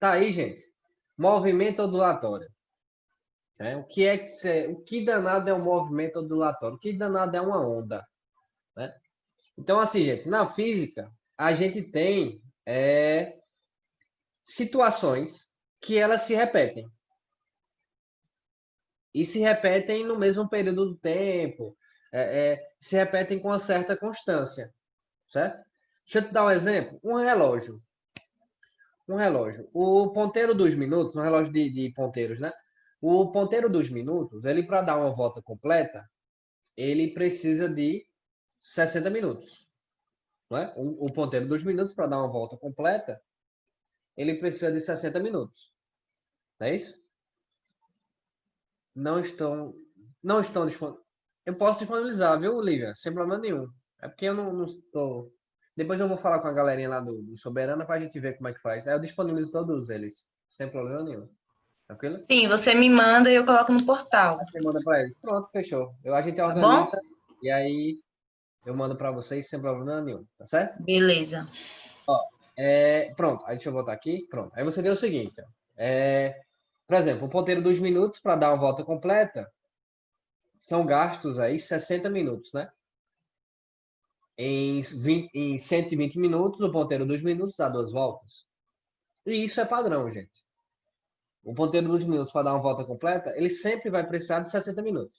Tá aí, gente. Movimento ondulatório. Né? O que danado é um movimento ondulatório? O que danado é uma onda? Né? Então, assim, gente, na física, a gente tem situações que elas se repetem. E se repetem no mesmo período do tempo, se repetem com uma certa constância, certo? Deixa eu te dar um exemplo. Um relógio. O ponteiro dos minutos, um relógio de ponteiros, né? O ponteiro dos minutos, ele para dar uma volta completa, ele precisa de 60 minutos. Não é? O ponteiro dos minutos, para dar uma volta completa, ele precisa de 60 minutos. Não é isso? Não estão, não estão disponíveis. Eu posso disponibilizar, viu, Lívia? Sem problema nenhum. É porque eu não estou. Depois eu vou falar com a galerinha lá do Soberana para a gente ver como é que faz. Aí eu disponibilizo todos eles, sem problema nenhum. Tranquilo? Sim, você me manda e eu coloco no portal. Você manda para eles. Pronto, fechou. A gente Tá bom? organiza e aí eu mando para vocês sem problema nenhum, tá certo? Beleza. Pronto, aí deixa eu voltar aqui. Pronto. Aí você deu o seguinte. Por exemplo, o ponteiro dos minutos para dar uma volta completa são gastos aí 60 minutos, né? Em 120 minutos, o ponteiro dos minutos dá 2 voltas. E isso é padrão, gente. O ponteiro dos minutos para dar uma volta completa, ele sempre vai precisar de 60 minutos.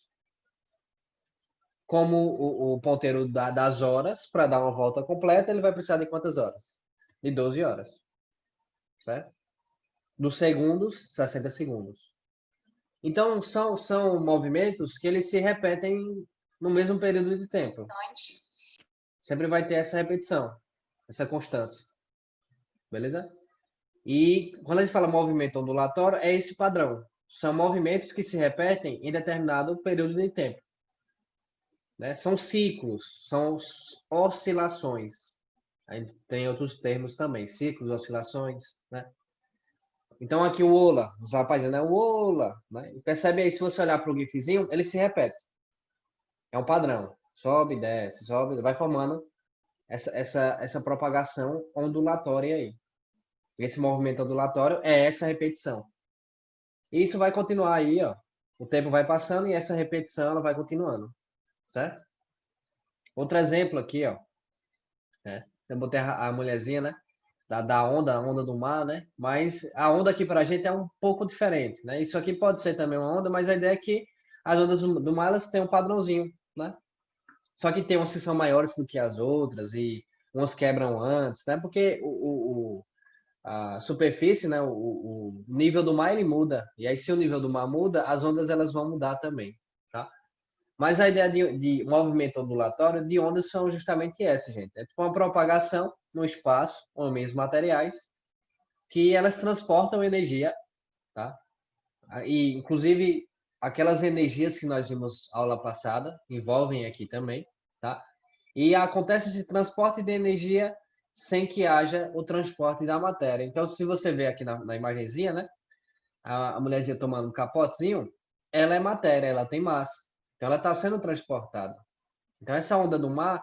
Como o ponteiro das horas, para dar uma volta completa, ele vai precisar de quantas horas? De 12 horas. Certo? Dos segundos, 60 segundos. Então, são movimentos que eles se repetem no mesmo período de tempo. Sempre vai ter essa repetição, essa constância. Beleza? E quando a gente fala movimento ondulatório, é esse padrão. São movimentos que se repetem em determinado período de tempo. Né? São ciclos, são oscilações. A gente tem outros termos também, ciclos, oscilações, né? Então aqui o ola, os rapazes, né? O ola, né? E percebe aí, se você olhar para o gifzinho, ele se repete. É um padrão. Sobe, desce, vai formando essa propagação ondulatória aí. Esse movimento ondulatório é essa repetição. E isso vai continuar aí, ó. O tempo vai passando e essa repetição ela vai continuando, certo? Outro exemplo aqui, ó. Eu botei a mulherzinha, né? Da onda, a onda do mar, né? Mas a onda aqui para a gente é um pouco diferente, né? Isso aqui pode ser também uma onda, mas a ideia é que as ondas do mar elas têm um padrãozinho, né? Só que tem umas que são maiores do que as outras e umas quebram antes, né? Porque a superfície, né? O nível do mar ele muda e aí se o nível do mar muda, as ondas elas vão mudar também, tá? Mas a ideia de movimento ondulatório de ondas são justamente essa, gente. É tipo uma propagação no espaço, com os mesmos materiais, que elas transportam energia, tá? E, inclusive, aquelas energias que nós vimos aula passada, envolvem aqui também, tá? E acontece esse transporte de energia sem que haja o transporte da matéria. Então, se você vê aqui na imagenzinha, né? A mulherzinha tomando um capotezinho, ela é matéria, ela tem massa. Então, ela está sendo transportada. Então, essa onda do mar,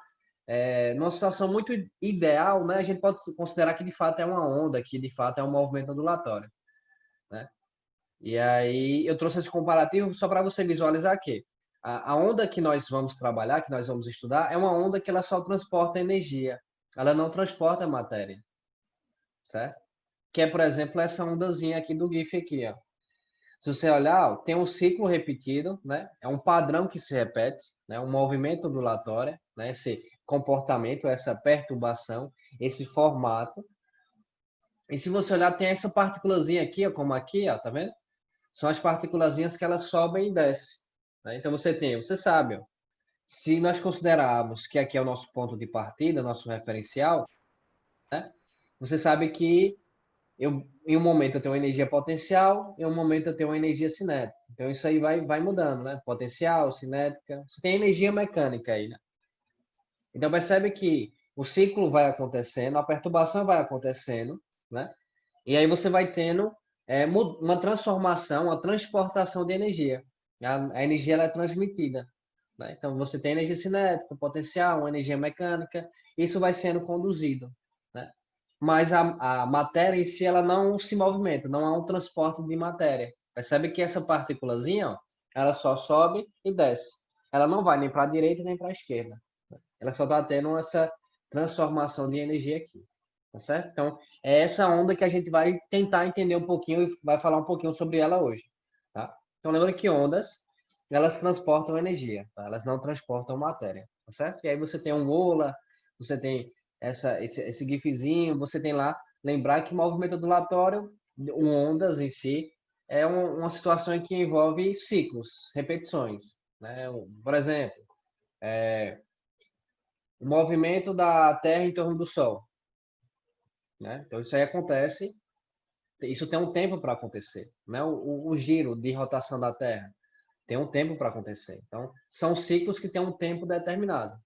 numa situação muito ideal, né, a gente pode considerar que de fato é uma onda, que de fato é um movimento ondulatório. Né? E aí, eu trouxe esse comparativo só para você visualizar aqui. A onda que nós vamos trabalhar, que nós vamos estudar, é uma onda que ela só transporta energia. Ela não transporta matéria. Certo? Que é, por exemplo, essa ondazinha aqui do GIF aqui, ó. Se você olhar, tem um ciclo repetido, né? É um padrão que se repete, né? Um movimento ondulatório, né? Esse comportamento, essa perturbação, esse formato. E se você olhar, tem essa partículazinha aqui, ó, como aqui, ó, tá vendo? São as partículazinhas que elas sobem e descem. Né? Então você sabe, ó, se nós considerarmos que aqui é o nosso ponto de partida, nosso referencial, né? Você sabe que em um momento eu tenho uma energia potencial, em um momento eu tenho uma energia cinética. Então isso aí vai mudando, né? Potencial, cinética. Você tem energia mecânica aí, né? Então percebe que o ciclo vai acontecendo, a perturbação vai acontecendo, né? E aí você vai tendo uma transformação, uma transportação de energia. A energia ela é transmitida. Né? Então você tem energia cinética, potencial, uma energia mecânica, isso vai sendo conduzido. Né? mas a matéria em si ela não se movimenta, não há um transporte de matéria. Percebe que essa partículazinha, ó, ela só sobe e desce. Ela não vai nem para a direita nem para a esquerda. Ela só está tendo essa transformação de energia aqui. Tá certo? Então, é essa onda que a gente vai tentar entender um pouquinho e vai falar um pouquinho sobre ela hoje. Tá? Então, lembra que ondas, elas transportam energia, tá? Elas não transportam matéria. Tá certo? E aí você tem um Ola, você tem esse gifzinho, você tem lá, lembrar que movimento ondulatório, ondas em si, é uma situação em que envolve ciclos, repetições. Né? Por exemplo, o movimento da Terra em torno do Sol. Né? Então, isso aí acontece, isso tem um tempo para acontecer. Né? O giro de rotação da Terra tem um tempo para acontecer. Então, são ciclos que têm um tempo determinado.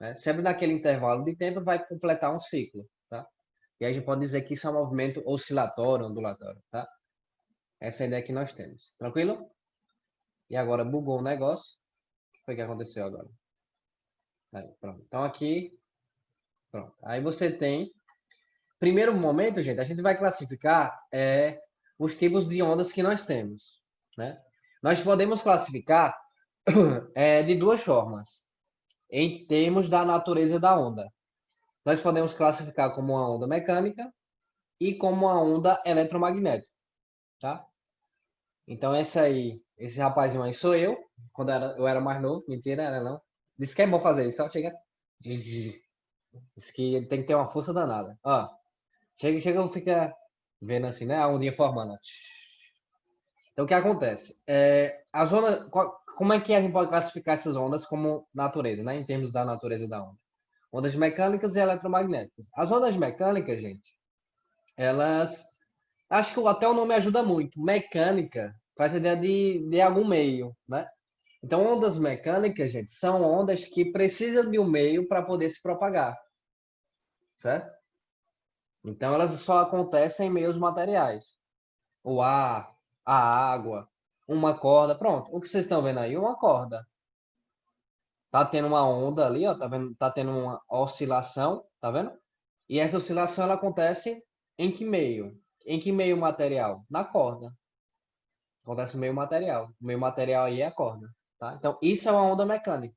Né? Sempre naquele intervalo de tempo vai completar um ciclo. Tá? E aí a gente pode dizer que isso é um movimento oscilatório, ondulatório. Tá? Essa é a ideia que nós temos. Tranquilo? E agora bugou o negócio. O que foi que aconteceu agora? Aí, pronto. Então aqui, pronto. Aí você tem, primeiro momento, gente, a gente vai classificar os tipos de ondas que nós temos. Né? Nós podemos classificar de duas formas, em termos da natureza da onda. Nós podemos classificar como uma onda mecânica e como uma onda eletromagnética. Tá? Então, esse rapazinho aí sou eu, quando eu era mais novo, mentira, era não. Disse que é bom fazer isso, só chega. Diz que ele tem que ter uma força danada. Ó, chega, fica vendo assim, né? A ondinha formando. Então, o que acontece? As ondas, como é que a gente pode classificar essas ondas como natureza, né? Em termos da natureza da onda? Ondas mecânicas e eletromagnéticas. As ondas mecânicas, gente, elas. Acho que até o nome ajuda muito. Mecânica faz a ideia de algum meio, né? Então, ondas mecânicas, gente, são ondas que precisam de um meio para poder se propagar, certo? Então, elas só acontecem em meios materiais. O ar, a água, uma corda. Pronto, o que vocês estão vendo aí? Uma corda. Tá tendo uma onda ali, ó, tá vendo? Tá tendo uma oscilação, tá vendo? E essa oscilação ela acontece em que meio? Em que meio material? Na corda. Acontece no meio material. O meio material aí é a corda, tá? Então, isso é uma onda mecânica.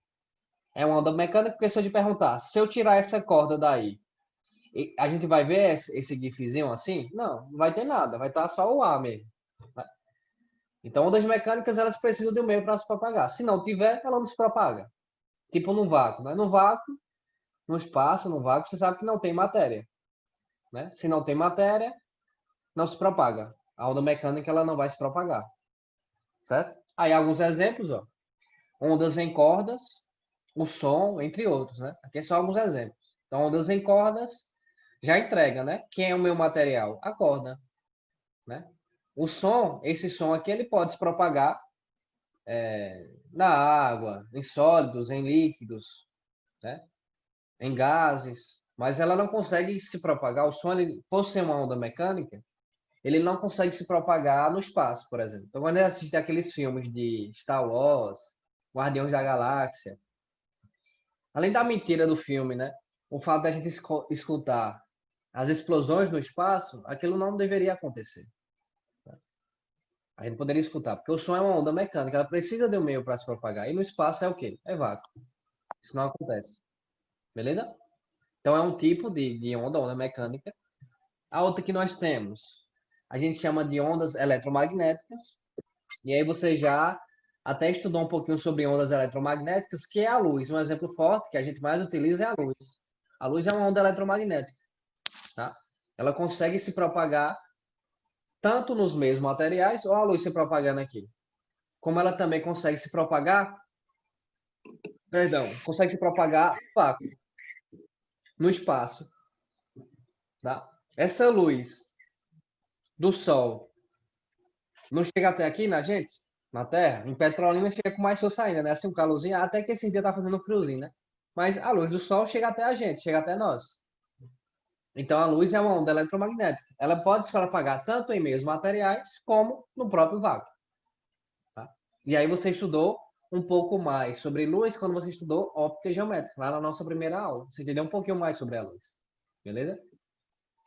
É uma onda mecânica porque se eu te perguntar, se eu tirar essa corda daí, a gente vai ver esse gifzinho assim? Não, não vai ter nada, vai estar só o ar mesmo. Né? Então, ondas mecânicas, elas precisam de um meio para se propagar. Se não tiver, ela não se propaga. Tipo num vácuo, né? No vácuo, no espaço, no vácuo, você sabe que não tem matéria. Né? Se não tem matéria, não se propaga. A onda mecânica, ela não vai se propagar. Certo? Aí, alguns exemplos, ó. Ondas em cordas, o som, entre outros, né? Aqui são alguns exemplos. Então, ondas em cordas já entrega, né? Quem é o meu material? A corda, né? O som, esse som aqui, ele pode se propagar na água, em sólidos, em líquidos, né? Em gases, mas ela não consegue se propagar. O som, ele, por ser uma onda mecânica, ele não consegue se propagar no espaço, por exemplo. Então, quando eu assisto aqueles filmes de Star Wars, Guardiões da Galáxia, além da mentira do filme, né? O fato da gente escutar as explosões no espaço, aquilo não deveria acontecer. A gente poderia escutar, porque o som é uma onda mecânica, ela precisa de um meio para se propagar. E no espaço é o quê? É vácuo. Isso não acontece. Beleza? Então é um tipo de onda, onda mecânica. A outra que nós temos, a gente chama de ondas eletromagnéticas. E aí você já até estudou um pouquinho sobre ondas eletromagnéticas, que é a luz. Um exemplo forte que a gente mais utiliza é a luz. A luz é uma onda eletromagnética, tá? Ela consegue se propagar tanto nos meios materiais, ou a luz se propagando aqui, como ela também consegue se propagar, consegue se propagar no vácuo, no espaço, tá? Essa luz do Sol não chega até aqui na gente, na Terra, em Petrolina chega com mais força ainda, né? Assim, um calorzinho, até que esse dia tá fazendo friozinho, né? Mas a luz do Sol chega até a gente, chega até nós. Então, a luz é uma onda eletromagnética. Ela pode se propagar tanto em meios materiais como no próprio vácuo. Tá? E aí você estudou um pouco mais sobre luz quando você estudou óptica geométrica, lá na nossa primeira aula. Você entendeu um pouquinho mais sobre a luz. Beleza?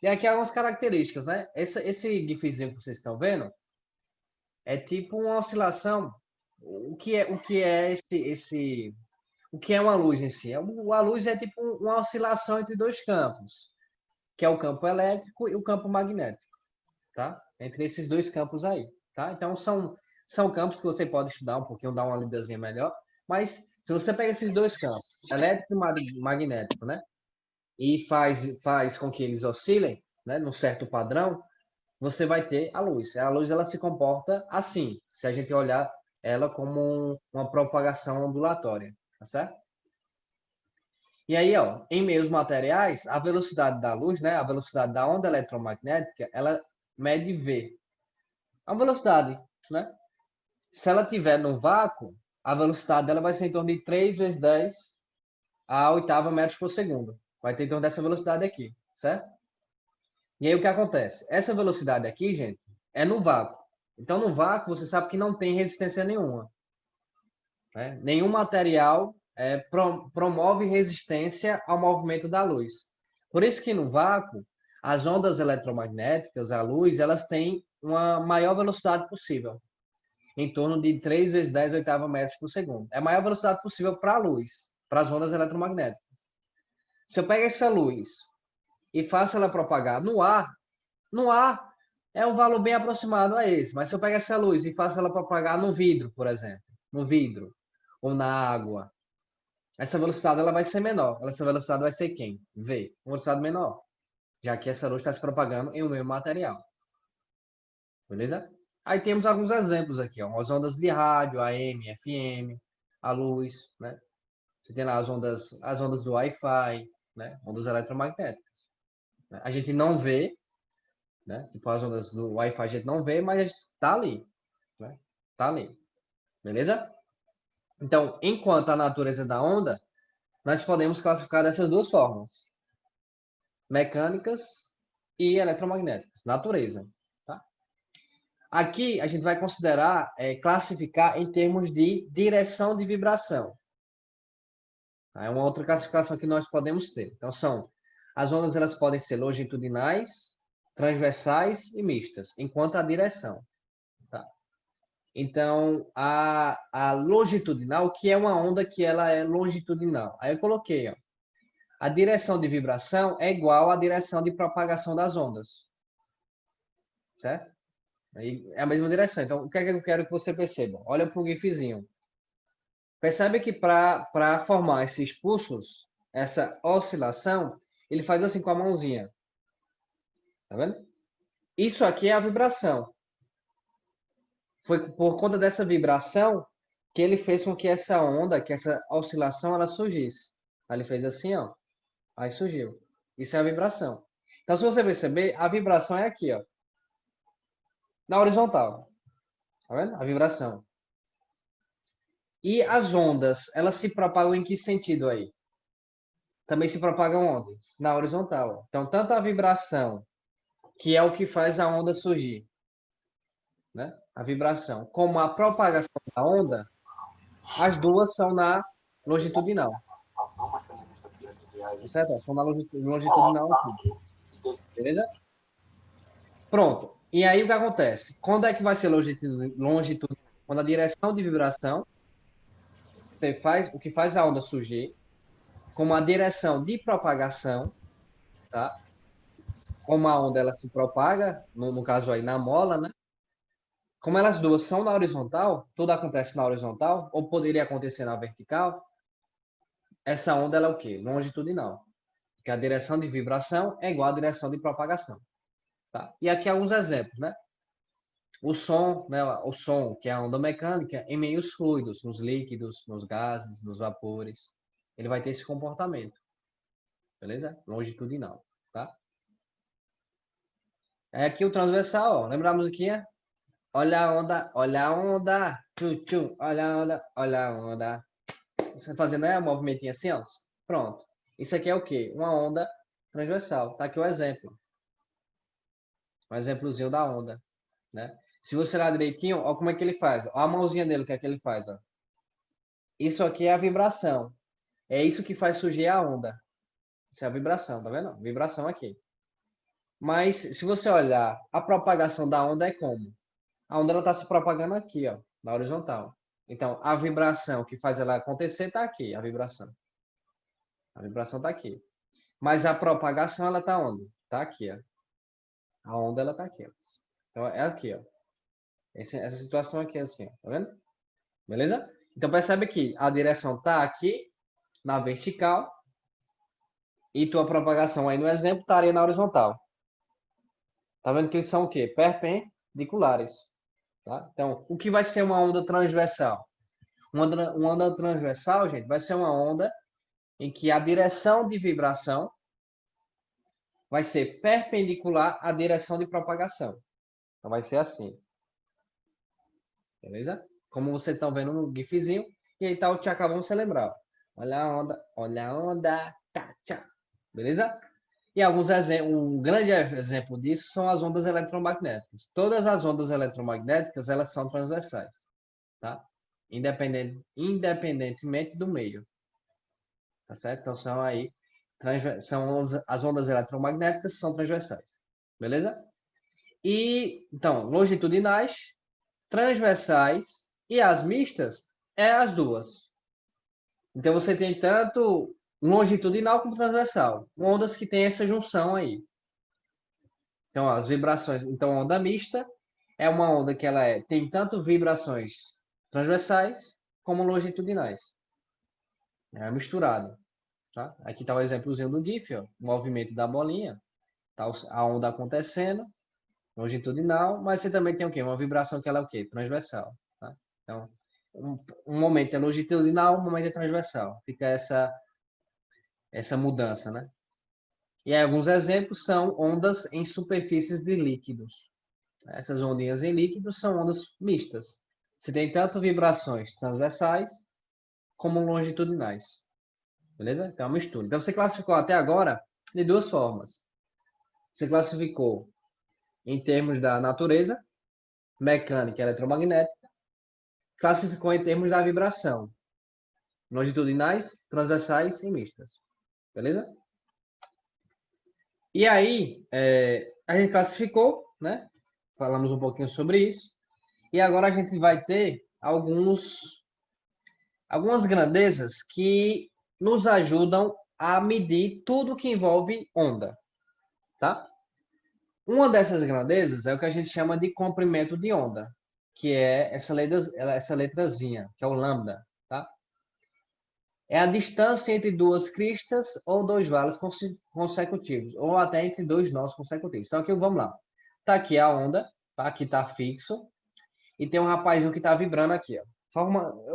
E aqui algumas características, né? Esse gifzinho que vocês estão vendo é tipo uma oscilação. O que é uma luz em si? A luz é tipo uma oscilação entre dois campos, que é o campo elétrico e o campo magnético, tá? Entre esses dois campos aí, tá? Então são campos que você pode estudar um pouquinho, dar uma lidazinha melhor, mas se você pega esses dois campos, elétrico e magnético, né? E faz com que eles oscilem, né, num certo padrão, você vai ter a luz. A luz ela se comporta assim, se a gente olhar ela como uma propagação ondulatória, tá certo? E aí, ó, em meios materiais, a velocidade da luz, né, a velocidade da onda eletromagnética, ela mede V. A velocidade, né? Se ela tiver no vácuo, a velocidade dela vai ser em torno de 3 vezes 10 a oitava metros por segundo. Vai ter em torno dessa velocidade aqui, certo? E aí o que acontece? Essa velocidade aqui, gente, é no vácuo. Então, no vácuo, você sabe que não tem resistência nenhuma. Né? Nenhum material promove resistência ao movimento da luz. Por isso que no vácuo, as ondas eletromagnéticas, a luz, elas têm uma maior velocidade possível, em torno de 3 vezes 10 oitava metros por segundo. É a maior velocidade possível para a luz, para as ondas eletromagnéticas. Se eu pego essa luz e faço ela propagar no ar é um valor bem aproximado a esse. Mas se eu pegar essa luz e faço ela propagar no vidro, por exemplo, no vidro ou na água, essa velocidade ela vai ser menor. Essa velocidade vai ser quem? V. Uma velocidade menor. Já que essa luz está se propagando em um mesmo material. Beleza? Aí temos alguns exemplos aqui, ó. As ondas de rádio, AM, FM, a luz, né? Você tem lá as ondas do Wi-Fi, né? Ondas eletromagnéticas. A gente não vê, né? Tipo, as ondas do Wi-Fi a gente não vê, mas está ali, né? Tá ali. Beleza? Então, enquanto a natureza da onda, nós podemos classificar dessas duas formas: mecânicas e eletromagnéticas. Natureza. Tá? Aqui a gente vai considerar, classificar em termos de direção de vibração. É uma outra classificação que nós podemos ter. Então, as ondas elas podem ser longitudinais, transversais e mistas, enquanto a direção. Tá? Então, a longitudinal, que é uma onda que ela é longitudinal. Aí eu coloquei, ó, a direção de vibração é igual à direção de propagação das ondas. Certo? Aí é a mesma direção. Então, o que é que eu quero que você perceba? Olha para o gifzinho. Percebe que para formar esses pulsos, essa oscilação, ele faz assim com a mãozinha. Tá vendo? Isso aqui é a vibração. Foi por conta dessa vibração que ele fez com que essa onda, que essa oscilação, ela surgisse. Aí ele fez assim, ó. Aí surgiu. Isso é a vibração. Então, se você perceber, a vibração é aqui, ó. Na horizontal. Tá vendo? A vibração. E as ondas, elas se propagam em que sentido aí? Também se propagam onde? Na horizontal. Então, tanto a vibração, que é o que faz a onda surgir, né? A vibração, como a propagação da onda, as duas são na longitudinal. Certo? São na longitudinal aqui. Beleza? Pronto. E aí o que acontece? Quando é que vai ser longitudinal? Quando a direção de vibração, você faz o que faz a onda surgir, como a direção de propagação, tá? Como a onda ela se propaga, no caso aí na mola, né? Como elas duas são na horizontal, tudo acontece na horizontal, ou poderia acontecer na vertical, essa onda ela é o quê? Longitudinal. Porque a direção de vibração é igual à direção de propagação. Tá? E aqui alguns exemplos, né? O som, né? O som, que é a onda mecânica, em meios fluidos, nos líquidos, nos gases, nos vapores. Ele vai ter esse comportamento. Beleza? Longitudinal. Tá? É aqui o transversal, ó. Lembra a musiquinha? Olha a onda, tchum, tchum, olha a onda, olha a onda. Você fazendo um movimentinho assim, ó. Pronto. Isso aqui é o quê? Uma onda transversal. Tá aqui o exemplo. Um exemplozinho da onda, né? Se você olhar direitinho, ó como é que ele faz. Ó a mãozinha dele, o que é que ele faz, ó. Isso aqui é a vibração. É isso que faz surgir a onda. Isso é a vibração, tá vendo? Vibração aqui. Mas se você olhar, a propagação da onda é como? A onda está se propagando aqui, ó, na horizontal. Então, a vibração que faz ela acontecer está aqui, a vibração. A vibração está aqui. Mas a propagação, ela está onde? Está aqui, ó. A onda, ela está aqui, ó. Então, é aqui, ó. Essa situação aqui, assim, ó. Tá vendo? Beleza? Então, percebe que a direção está aqui, na vertical, e tua propagação aí no exemplo estaria na horizontal. Tá vendo que eles são o quê? Perpendiculares. Tá? Então, o que vai ser uma onda transversal? Uma onda transversal, gente, vai ser uma onda em que a direção de vibração vai ser perpendicular à direção de propagação. Então, vai ser assim. Beleza? Como vocês estão vendo no gifzinho. E aí tá o tchau, vamos se lembrar. Olha a onda, tá, tchau. Beleza? E alguns exemplos, um grande exemplo disso são as ondas eletromagnéticas. Todas as ondas eletromagnéticas, elas são transversais, tá? Independentemente do meio, tá certo? Então são aí as ondas eletromagnéticas são transversais, beleza? E então longitudinais, transversais e as mistas é as duas. Então você tem tanto longitudinal como transversal, ondas que tem essa junção aí. Então, as vibrações. Então, a onda mista é uma onda que ela tem tanto vibrações transversais como longitudinais. É misturado. Tá? Aqui está o exemplozinho do GIF, ó, o movimento da bolinha. Tá a onda acontecendo, longitudinal, mas você também tem o quê? Uma vibração que ela é o quê? Transversal. Tá? Então, um momento é longitudinal, um momento é transversal. Fica essa mudança, né? E aí, alguns exemplos são ondas em superfícies de líquidos. Essas ondinhas em líquidos são ondas mistas. Você tem tanto vibrações transversais como longitudinais. Beleza? Então, é uma mistura. Então, você classificou até agora de duas formas. Você classificou em termos da natureza, mecânica e eletromagnética. Classificou em termos da vibração, longitudinais, transversais e mistas. Beleza? E aí, a gente classificou, né? Falamos um pouquinho sobre isso. E agora a gente vai ter algumas grandezas que nos ajudam a medir tudo que envolve onda, tá? Uma dessas grandezas é o que a gente chama de comprimento de onda, que é essa letrazinha, que é o lambda, tá? É a distância entre duas cristas ou dois vales consecutivos, ou até entre dois nós consecutivos. Então aqui vamos lá. Tá aqui a onda, tá? Aqui tá fixo, e tem um rapazinho que tá vibrando aqui, ó.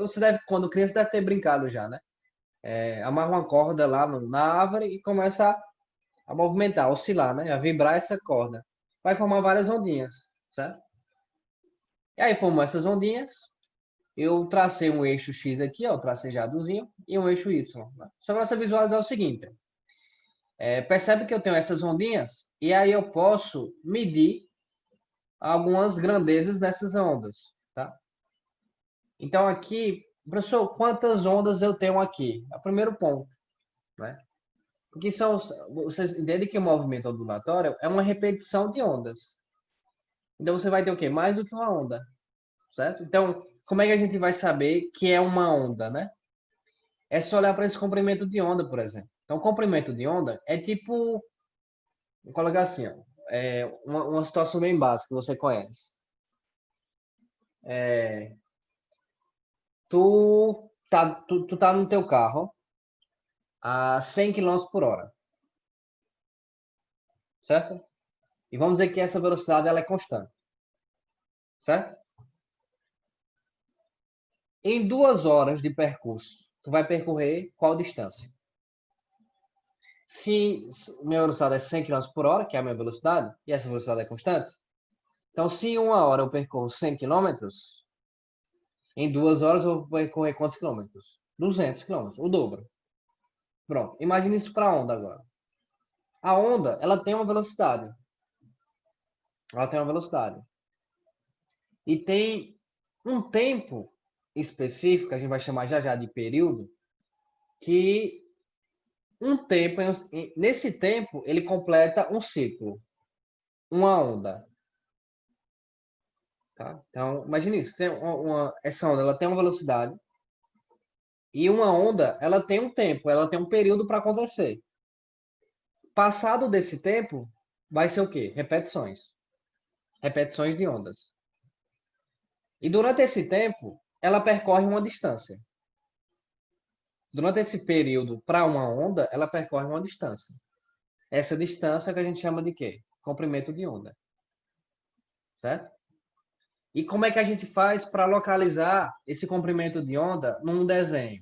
Você deve, quando criança, deve ter brincado já, né? Amarra uma corda lá na árvore e começa a movimentar, a oscilar, né? A vibrar essa corda. Vai formar várias ondinhas, certo? E aí formou essas ondinhas. Eu tracei um eixo X aqui, ó, tracejadozinho, e um eixo Y. Né? Só para você visualizar o seguinte. Percebe que eu tenho essas ondinhas? E aí eu posso medir algumas grandezas dessas ondas, tá? Então aqui, professor, quantas ondas eu tenho aqui? É o primeiro ponto, né? Porque vocês entendem que o movimento ondulatório é uma repetição de ondas. Então você vai ter o quê? Mais do que uma onda, certo? Então, como é que a gente vai saber que é uma onda, né? É só olhar para esse comprimento de onda, por exemplo. Então, o comprimento de onda é tipo, vou colocar assim, ó, uma situação bem básica que você conhece. Tu tá no teu carro a 100 km por hora, certo? E vamos dizer que essa velocidade ela é constante, certo? Em 2 horas de percurso, tu vai percorrer qual distância? Se minha velocidade é 100 km por hora, que é a minha velocidade, e essa velocidade é constante, então se em 1 hora eu percorro 100 km, em 2 horas eu vou percorrer quantos quilômetros? 200 km, o dobro. Pronto, imagine isso para a onda agora. A onda, ela tem uma velocidade. Ela tem uma velocidade. E tem um tempo específico, que a gente vai chamar já já de período, que nesse tempo ele completa um ciclo. uma onda. Tá? Então, imagine isso. Tem essa onda ela tem uma velocidade e uma onda ela tem um tempo, ela tem um período para acontecer. Passado desse tempo, vai ser o quê? Repetições. Repetições de ondas. E durante esse tempo, ela percorre uma distância. Durante esse período, para uma onda, ela percorre uma distância. Essa distância que a gente chama de quê? Comprimento de onda. Certo? E como é que a gente faz para localizar esse comprimento de onda num desenho?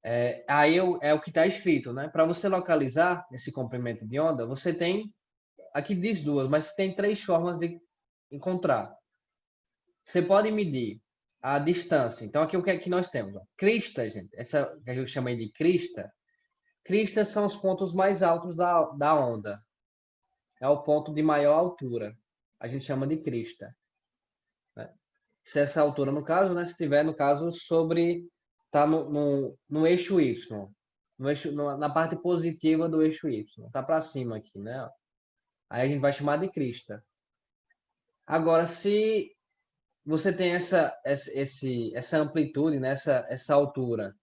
É o que está escrito, né? Para você localizar esse comprimento de onda, você tem, aqui diz duas, mas tem três formas de encontrar. Você pode medir a distância. Então, aqui o que é que nós temos? Crista, gente. Essa que eu chamei de crista. Cristas são os pontos mais altos da onda. É o ponto de maior altura. A gente chama de crista. Né? Se essa altura, no caso, né? Se estiver, no caso, sobre... Está no eixo Y. Na parte positiva do eixo Y. Está para cima aqui, né? Aí a gente vai chamar de crista. Agora, se você tem essa amplitude, né? essa altura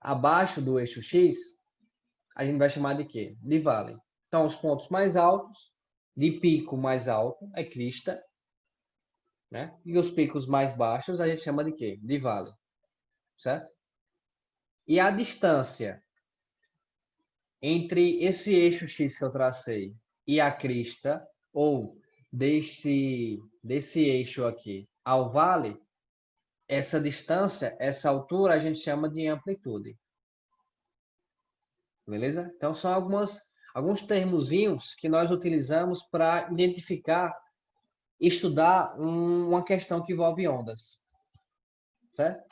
abaixo do eixo X, a gente vai chamar de quê? De vale. Então, os pontos mais altos, de pico mais alto, é crista, né? E os picos mais baixos, a gente chama de quê? De vale, certo? E a distância entre esse eixo X que eu tracei e a crista, ou desse eixo aqui ao vale, essa distância, essa altura, a gente chama de amplitude. Beleza? Então, são alguns termozinhos que nós utilizamos para identificar, estudar uma questão que envolve ondas. Certo?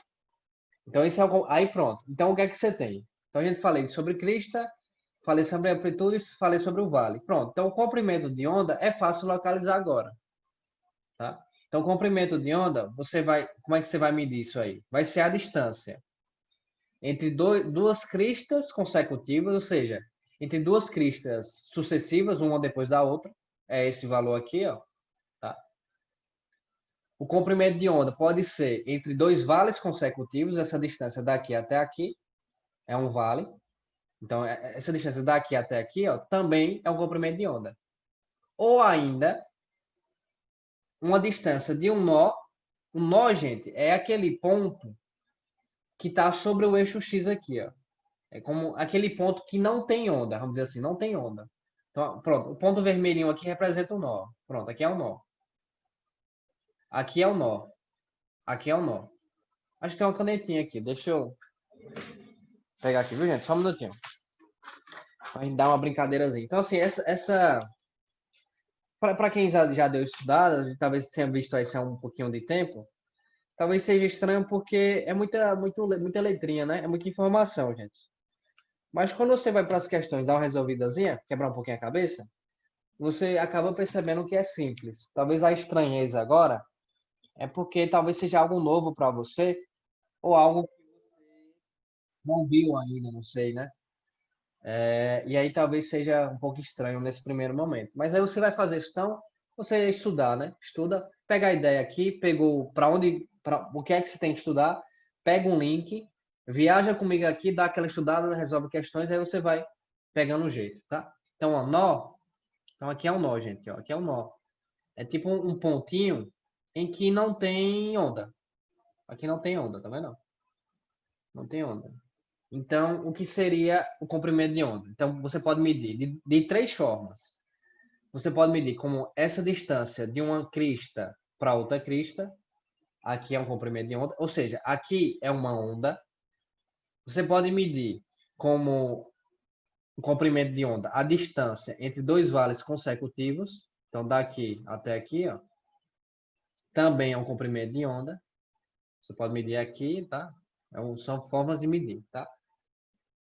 Então, isso aí pronto. Então, o que é que você tem? Então, a gente falei sobre crista, falei sobre amplitude e falei sobre o vale. Pronto. Então, o comprimento de onda é fácil localizar agora. Tá? Então, o comprimento de onda, como é que você vai medir isso aí? Vai ser a distância entre duas cristas consecutivas, ou seja, entre duas cristas sucessivas, uma depois da outra, é esse valor aqui, ó, tá? O comprimento de onda pode ser entre dois vales consecutivos, essa distância daqui até aqui é um vale. Então, essa distância daqui até aqui, ó, também é um comprimento de onda. Ou ainda, uma distância de um nó. Um nó, gente, é aquele ponto que está sobre o eixo X aqui, ó. É como aquele ponto que não tem onda, vamos dizer assim, não tem onda. Então, pronto, o ponto vermelhinho aqui representa o nó. Pronto, aqui é o nó. Aqui é o nó. Aqui é o nó. Acho que tem uma canetinha aqui, deixa eu pegar aqui, viu, gente? Só um minutinho. Pra gente dar uma brincadeirazinha. Então, assim, para quem já deu estudada, talvez tenha visto isso há um pouquinho de tempo, talvez seja estranho porque é muita letrinha, né? É muita informação, gente. Mas quando você vai para as questões, dar uma resolvidazinha, quebrar um pouquinho a cabeça, você acaba percebendo que é simples. Talvez a estranheza agora é porque talvez seja algo novo para você ou algo que não viu ainda, não sei, né? E aí talvez seja um pouco estranho nesse primeiro momento. Mas aí você vai fazer isso, então, você estudar, né? Estuda, pega a ideia aqui, pegou o que é que você tem que estudar, pega um link, viaja comigo aqui, dá aquela estudada, resolve questões, aí você vai pegando o jeito, tá? Então, ó, nó. Então, aqui é um nó, gente, ó. Aqui é um nó. É tipo um pontinho em que não tem onda. Aqui não tem onda, tá vendo? Não tem onda. Então, o que seria o comprimento de onda? Então, você pode medir de três formas. Você pode medir como essa distância de uma crista para outra crista. Aqui é um comprimento de onda. Ou seja, aqui é uma onda. Você pode medir como o comprimento de onda a distância entre dois vales consecutivos. Então, daqui até aqui, ó, também é um comprimento de onda. Você pode medir aqui, tá? São formas de medir, tá?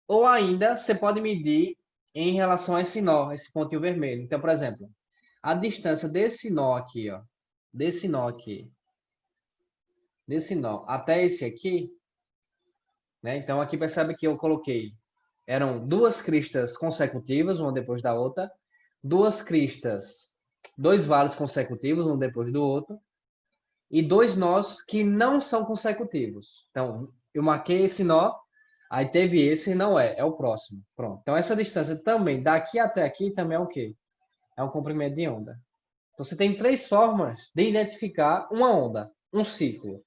Ou ainda, você pode medir em relação a esse nó, esse pontinho vermelho. Então, por exemplo, a distância desse nó aqui, ó, desse nó aqui, desse nó até esse aqui, né? Então, aqui percebe que eu coloquei, eram duas cristas consecutivas, uma depois da outra. duas cristas, dois vales consecutivos, um depois do outro, e dois nós que não são consecutivos. Então, eu marquei esse nó, aí teve esse e não é o próximo. Pronto. Então, essa distância também, daqui até aqui, também é o quê? É um comprimento de onda. Então, você tem três formas de identificar uma onda, um ciclo.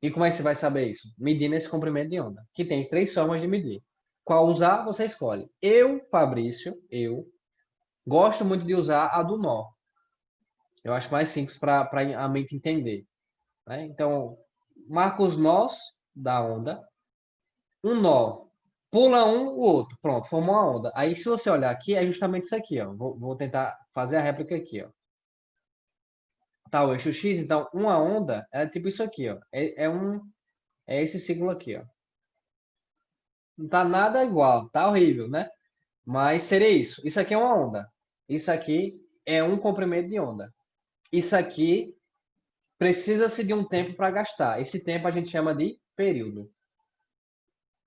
E como é que você vai saber isso? Medindo esse comprimento de onda, que tem três formas de medir. Qual usar, você escolhe. Eu, Fabrício, gosto muito de usar a do nó. Eu acho mais simples para a mente entender. Né? Então, marca os nós da onda. Um nó, pula um, o outro. Pronto, formou uma onda. Aí, se você olhar aqui, é justamente isso aqui. Ó. Vou tentar fazer a réplica aqui. Ó. Tá o eixo X, então uma onda é tipo isso aqui. Ó. É esse ciclo aqui. Ó. Não tá nada igual, tá horrível, né? Mas seria isso. Isso aqui é uma onda. Isso aqui é um comprimento de onda. Isso aqui precisa-se de um tempo para gastar. Esse tempo a gente chama de período.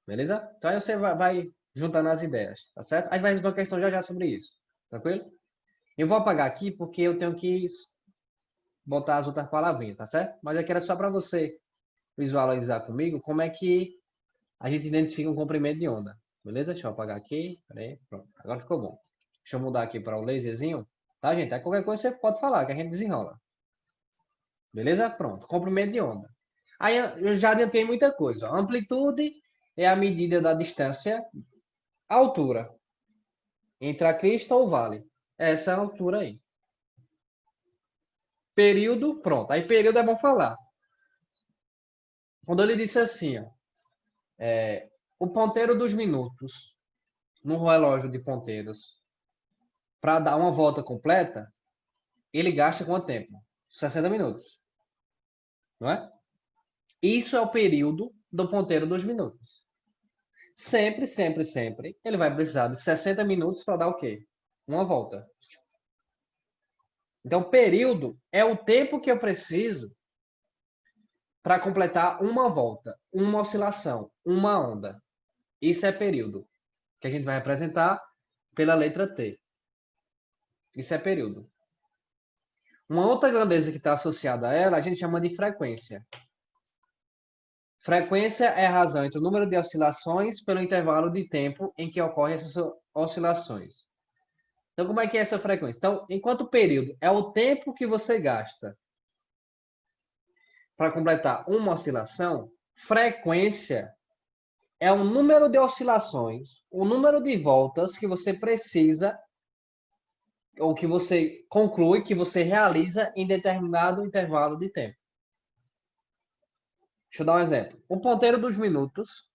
Beleza? Então aí você vai juntando as ideias, tá certo? Aí vai resolver uma questão já já sobre isso. Tranquilo? Eu vou apagar aqui porque eu tenho que botar as outras palavrinhas, tá certo? Mas aqui era só para você visualizar comigo como é que a gente identifica um comprimento de onda. Beleza? Deixa eu apagar aqui. Peraí, pronto. Agora ficou bom. Deixa eu mudar aqui para o laserzinho. Tá, gente? Aí qualquer coisa você pode falar, que a gente desenrola. Beleza? Pronto. Comprimento de onda. Aí eu já adiantei muita coisa. A amplitude é a medida da distância, a altura, entre a crista ou o vale. Essa é a altura aí. Período, pronto. Aí período é bom falar. Quando ele disse assim, ó, o ponteiro dos minutos no relógio de ponteiros, para dar uma volta completa, ele gasta quanto tempo? 60 minutos. Não é? Isso é o período do ponteiro dos minutos. Sempre, sempre, sempre, ele vai precisar de 60 minutos para dar o quê? Uma volta. Então, período é o tempo que eu preciso para completar uma volta, uma oscilação, uma onda. Isso é período, que a gente vai representar pela letra T. Isso é período. Uma outra grandeza que está associada a ela, a gente chama de frequência. Frequência é a razão entre o número de oscilações pelo intervalo de tempo em que ocorrem essas oscilações. Então, como é que é essa frequência? Então, enquanto período é o tempo que você gasta para completar uma oscilação, frequência é o número de oscilações, o número de voltas que você precisa ou que você conclui, que você realiza em determinado intervalo de tempo. Deixa eu dar um exemplo. O ponteiro dos minutos,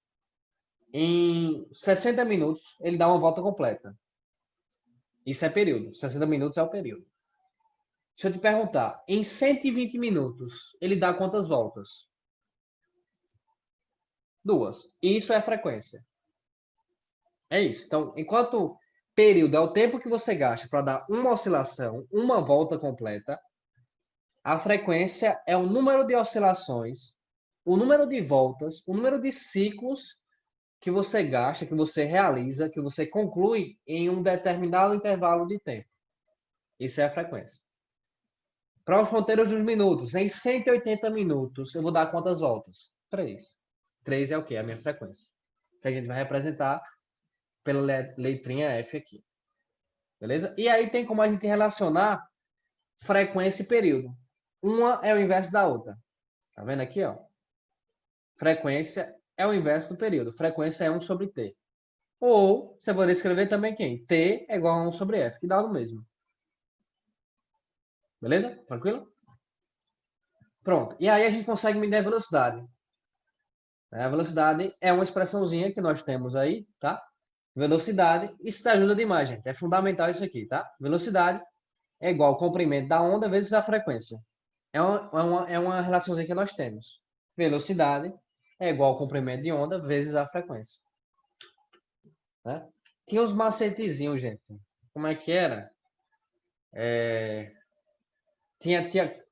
em 60 minutos, ele dá uma volta completa. Isso é período. 60 minutos é o período. Deixa eu te perguntar, em 120 minutos, ele dá quantas voltas? 2. Isso é a frequência. É isso. Então, enquanto período é o tempo que você gasta para dar uma oscilação, uma volta completa, a frequência é o número de oscilações, o número de voltas, o número de ciclos que você gasta, que você realiza, que você conclui em um determinado intervalo de tempo. Isso é a frequência. Para os ponteiros dos minutos, em 180 minutos, eu vou dar quantas voltas? 3. 3 é o quê? A minha frequência. Que a gente vai representar pela letrinha F aqui. Beleza? E aí tem como a gente relacionar frequência e período. Uma é o inverso da outra. Tá vendo aqui, ó? Frequência é o inverso do período. Frequência é 1 sobre T. Ou você pode escrever também quem? T é igual a 1 sobre F, que dá o mesmo. Beleza? Tranquilo? Pronto. E aí a gente consegue medir a velocidade. A velocidade é uma expressãozinha que nós temos aí, tá? Velocidade, isso te ajuda demais, gente. É fundamental isso aqui, tá? Velocidade é igual ao comprimento da onda vezes a frequência. É uma relaçãozinha que nós temos. Velocidade é igual ao comprimento de onda vezes a frequência. Né? Tinha uns macetezinhos, gente. Como é que era?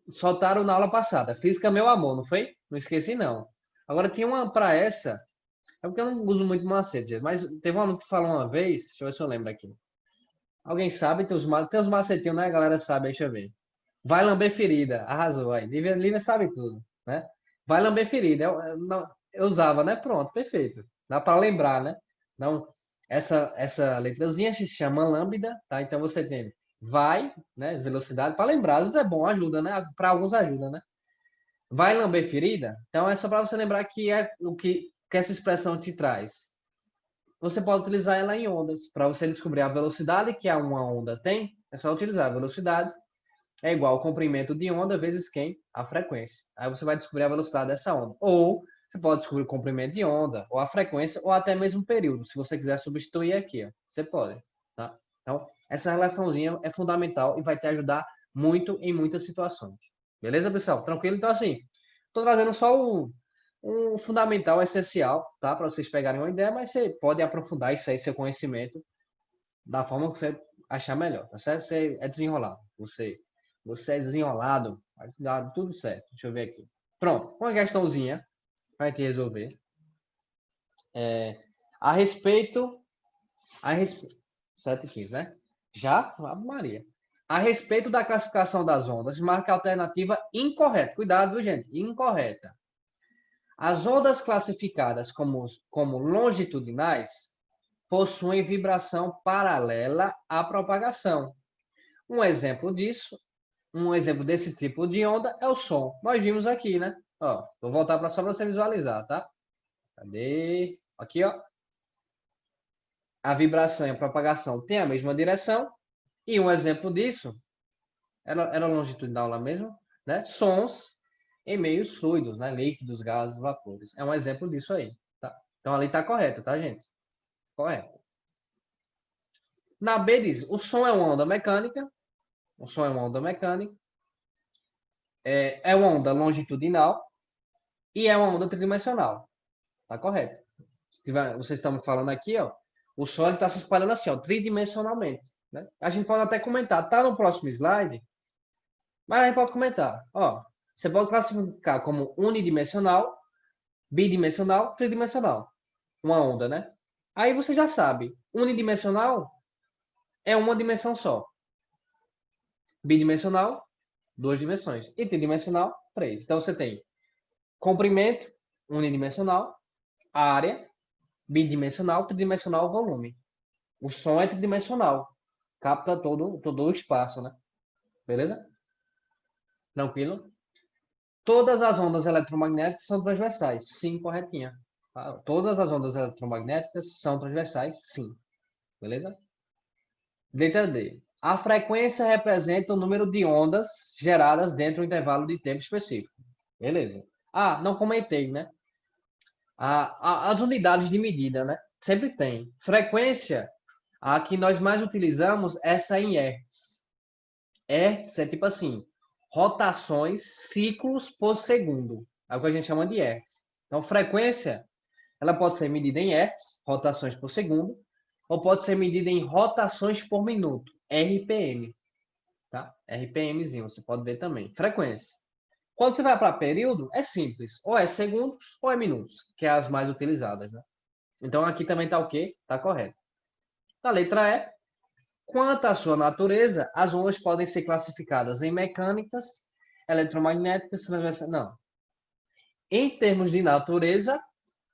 Soltaram na aula passada. Física, meu amor, não foi? Não esqueci, não. Agora tinha uma para essa. É porque eu não uso muito macete, gente, mas teve um aluno que falou uma vez, deixa eu ver se eu lembro aqui. Alguém sabe? Tem os macetinhos, né? A galera sabe, deixa eu ver. Vai lamber ferida. Arrasou aí. Lívia sabe tudo, né? Vai lamber ferida. Eu usava, né? Pronto, perfeito. Dá para lembrar, né? Então, essa letrazinha se chama lambda, tá? Então você tem vai, né? Velocidade. Para lembrar, às vezes é bom, ajuda, né? Para alguns ajuda, né? Vai lamber ferida? Então é só para você lembrar que é o que essa expressão te traz. Você pode utilizar ela em ondas. Para você descobrir a velocidade que uma onda tem, é só utilizar a velocidade é igual ao comprimento de onda vezes quem? A frequência. Aí você vai descobrir a velocidade dessa onda. Ou você pode descobrir o comprimento de onda, ou a frequência, ou até mesmo o período. Se você quiser substituir aqui, ó, você pode. Tá? Então, essa relaçãozinha é fundamental e vai te ajudar muito em muitas situações. Beleza, pessoal? Tranquilo? Então, assim, estou trazendo só um fundamental essencial, tá? Para vocês pegarem uma ideia, mas você pode aprofundar isso aí, seu conhecimento, da forma que você achar melhor, tá certo? Você é desenrolado. Você é desenrolado. Vai dar tudo certo. Deixa eu ver aqui. Pronto. Uma questãozinha para te resolver. A respeito. 7h15, né? Já? Ave Maria. A respeito da classificação das ondas, marca a alternativa incorreta. Cuidado, viu, gente? Incorreta. As ondas classificadas como longitudinais possuem vibração paralela à propagação. Um exemplo desse tipo de onda é o som. Nós vimos aqui, né? Ó, vou voltar para só para você visualizar, tá? Cadê? Aqui, ó. A vibração e a propagação têm a mesma direção. E um exemplo disso, era longitudinal lá mesmo, né? Sons em meios fluidos, né? Líquidos, gases, vapores. É um exemplo disso aí, tá? Então ali tá correto, tá, gente? Correto. Na B diz, o som é uma onda mecânica. O som é uma onda mecânica. É uma onda longitudinal e é uma onda tridimensional. Tá correto. Vocês estão falando aqui, ó, o som está se espalhando assim, ó, tridimensionalmente. Né? A gente pode até comentar, tá no próximo slide, mas a gente pode comentar. Ó, você pode classificar como unidimensional, bidimensional, tridimensional. Uma onda, né? Aí você já sabe, unidimensional é uma dimensão só. Bidimensional, duas dimensões. E tridimensional, três. Então você tem comprimento, unidimensional, área, bidimensional, tridimensional, volume. O som é tridimensional. Capta todo o espaço, né? Beleza? Tranquilo? Todas as ondas eletromagnéticas são transversais. Sim, corretinha. Todas as ondas eletromagnéticas são transversais. Sim. Beleza? Letra D. A frequência representa o número de ondas geradas dentro do intervalo de tempo específico. Beleza. Ah, não comentei, né? As unidades de medida, né? Sempre tem. Frequência, a que nós mais utilizamos, essa em Hertz. Hertz é tipo assim, rotações, ciclos por segundo. É o que a gente chama de Hertz. Então, frequência, ela pode ser medida em Hertz, rotações por segundo, ou pode ser medida em rotações por minuto, RPM. Tá? RPMzinho, você pode ver também. Frequência. Quando você vai para período, é simples. Ou é segundos ou é minutos, que é as mais utilizadas. Né? Então, aqui também está o quê? Está correto. Na letra E, quanto à sua natureza, as ondas podem ser classificadas em mecânicas, eletromagnéticas, transversais. Não. Em termos de natureza,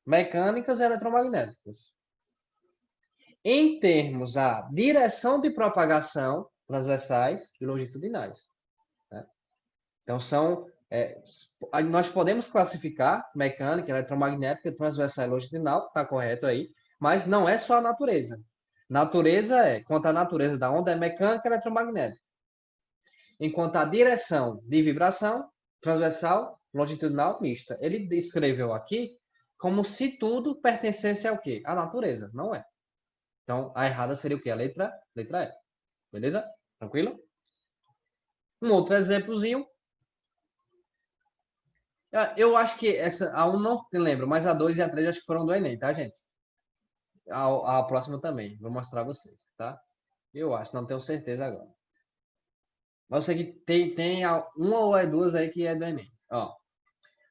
mecânicas e eletromagnéticas. Em termos da direção de propagação, transversais e longitudinais. Né? Então, nós podemos classificar mecânica, eletromagnética, transversal e longitudinal, está correto aí, mas não é só a natureza. Quanto à natureza da onda, é mecânica e eletromagnética. Enquanto a direção de vibração, transversal, longitudinal, mista. Ele descreveu aqui como se tudo pertencesse ao quê? À natureza. Não é. Então, a errada seria o quê? A letra E. Beleza? Tranquilo? Um outro exemplozinho. Eu acho que a 1 não lembro, mas a 2 e a 3 acho que foram do Enem, tá, gente? A próxima também. Vou mostrar a vocês, tá? Eu acho, não tenho certeza agora. Mas eu sei que tem uma ou é duas aí que é do Enem. Ó,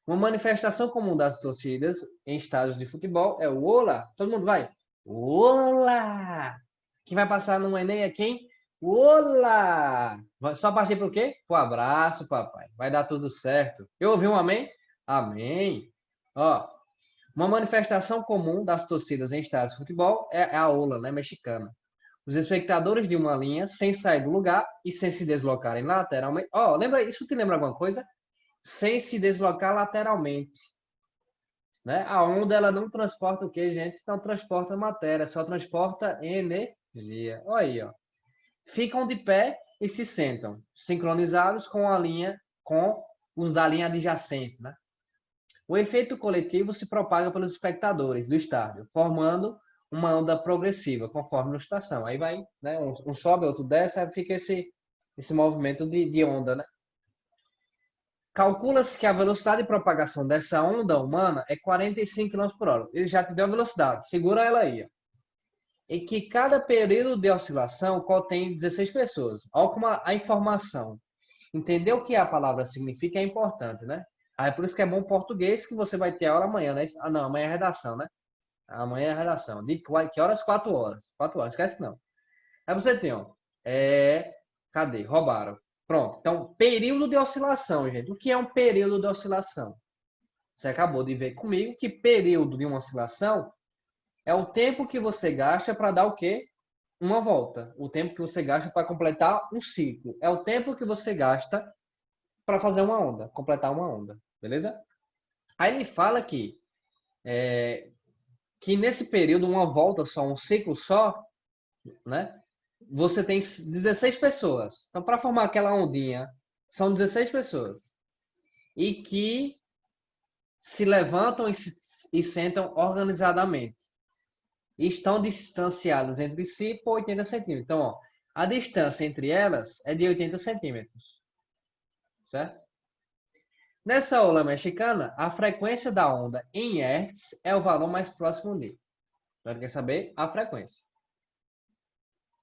uma manifestação comum das torcidas em estádios de futebol é o Ola. Todo mundo vai. Ola! Quem vai passar no Enem é quem? Olá! Só partir para o quê? Pro abraço, papai. Vai dar tudo certo. Eu ouvi um amém? Amém. Ó, uma manifestação comum das torcidas em estádios de futebol é a ola, né, mexicana. Os espectadores de uma linha, sem sair do lugar e sem se deslocarem lateralmente. Ó, lembra, isso te lembra alguma coisa? Sem se deslocar lateralmente. Né? A onda ela não transporta o que, gente? Não transporta matéria, só transporta energia. Olha aí, ó. Ficam de pé e se sentam, sincronizados com a linha, com os da linha adjacente, né? O efeito coletivo se propaga pelos espectadores do estádio, formando uma onda progressiva, conforme a ilustração. Aí vai, né? Um sobe, outro desce, aí fica esse movimento de onda, né? Calcula-se que a velocidade de propagação dessa onda humana é 45 km por hora. Ele já te deu a velocidade, segura ela aí. Ó. E que cada período de oscilação contém 16 pessoas. Olha como a informação. Entender o que a palavra significa é importante, né? Aí é por isso que é bom português que você vai ter aula amanhã, né? Ah, não, amanhã é redação, né? Amanhã é redação. De que horas? 4 horas. 4 horas, esquece não. Aí você tem, ó. Cadê? Roubaram. Pronto. Então, período de oscilação, gente. O que é um período de oscilação? Você acabou de ver comigo que período de uma oscilação é o tempo que você gasta para dar o quê? Uma volta. O tempo que você gasta para completar um ciclo. É o tempo que você gasta para fazer uma onda, completar uma onda. Beleza? Aí ele fala que nesse período, uma volta só, um ciclo só, né? Você tem 16 pessoas. Então, para formar aquela ondinha, são 16 pessoas. E que se levantam e sentam organizadamente. E estão distanciadas entre si por 80 centímetros. Então, ó, a distância entre elas é de 80 centímetros. Certo? Nessa ola mexicana, a frequência da onda em Hertz é o valor mais próximo dele. Então, quer saber a frequência.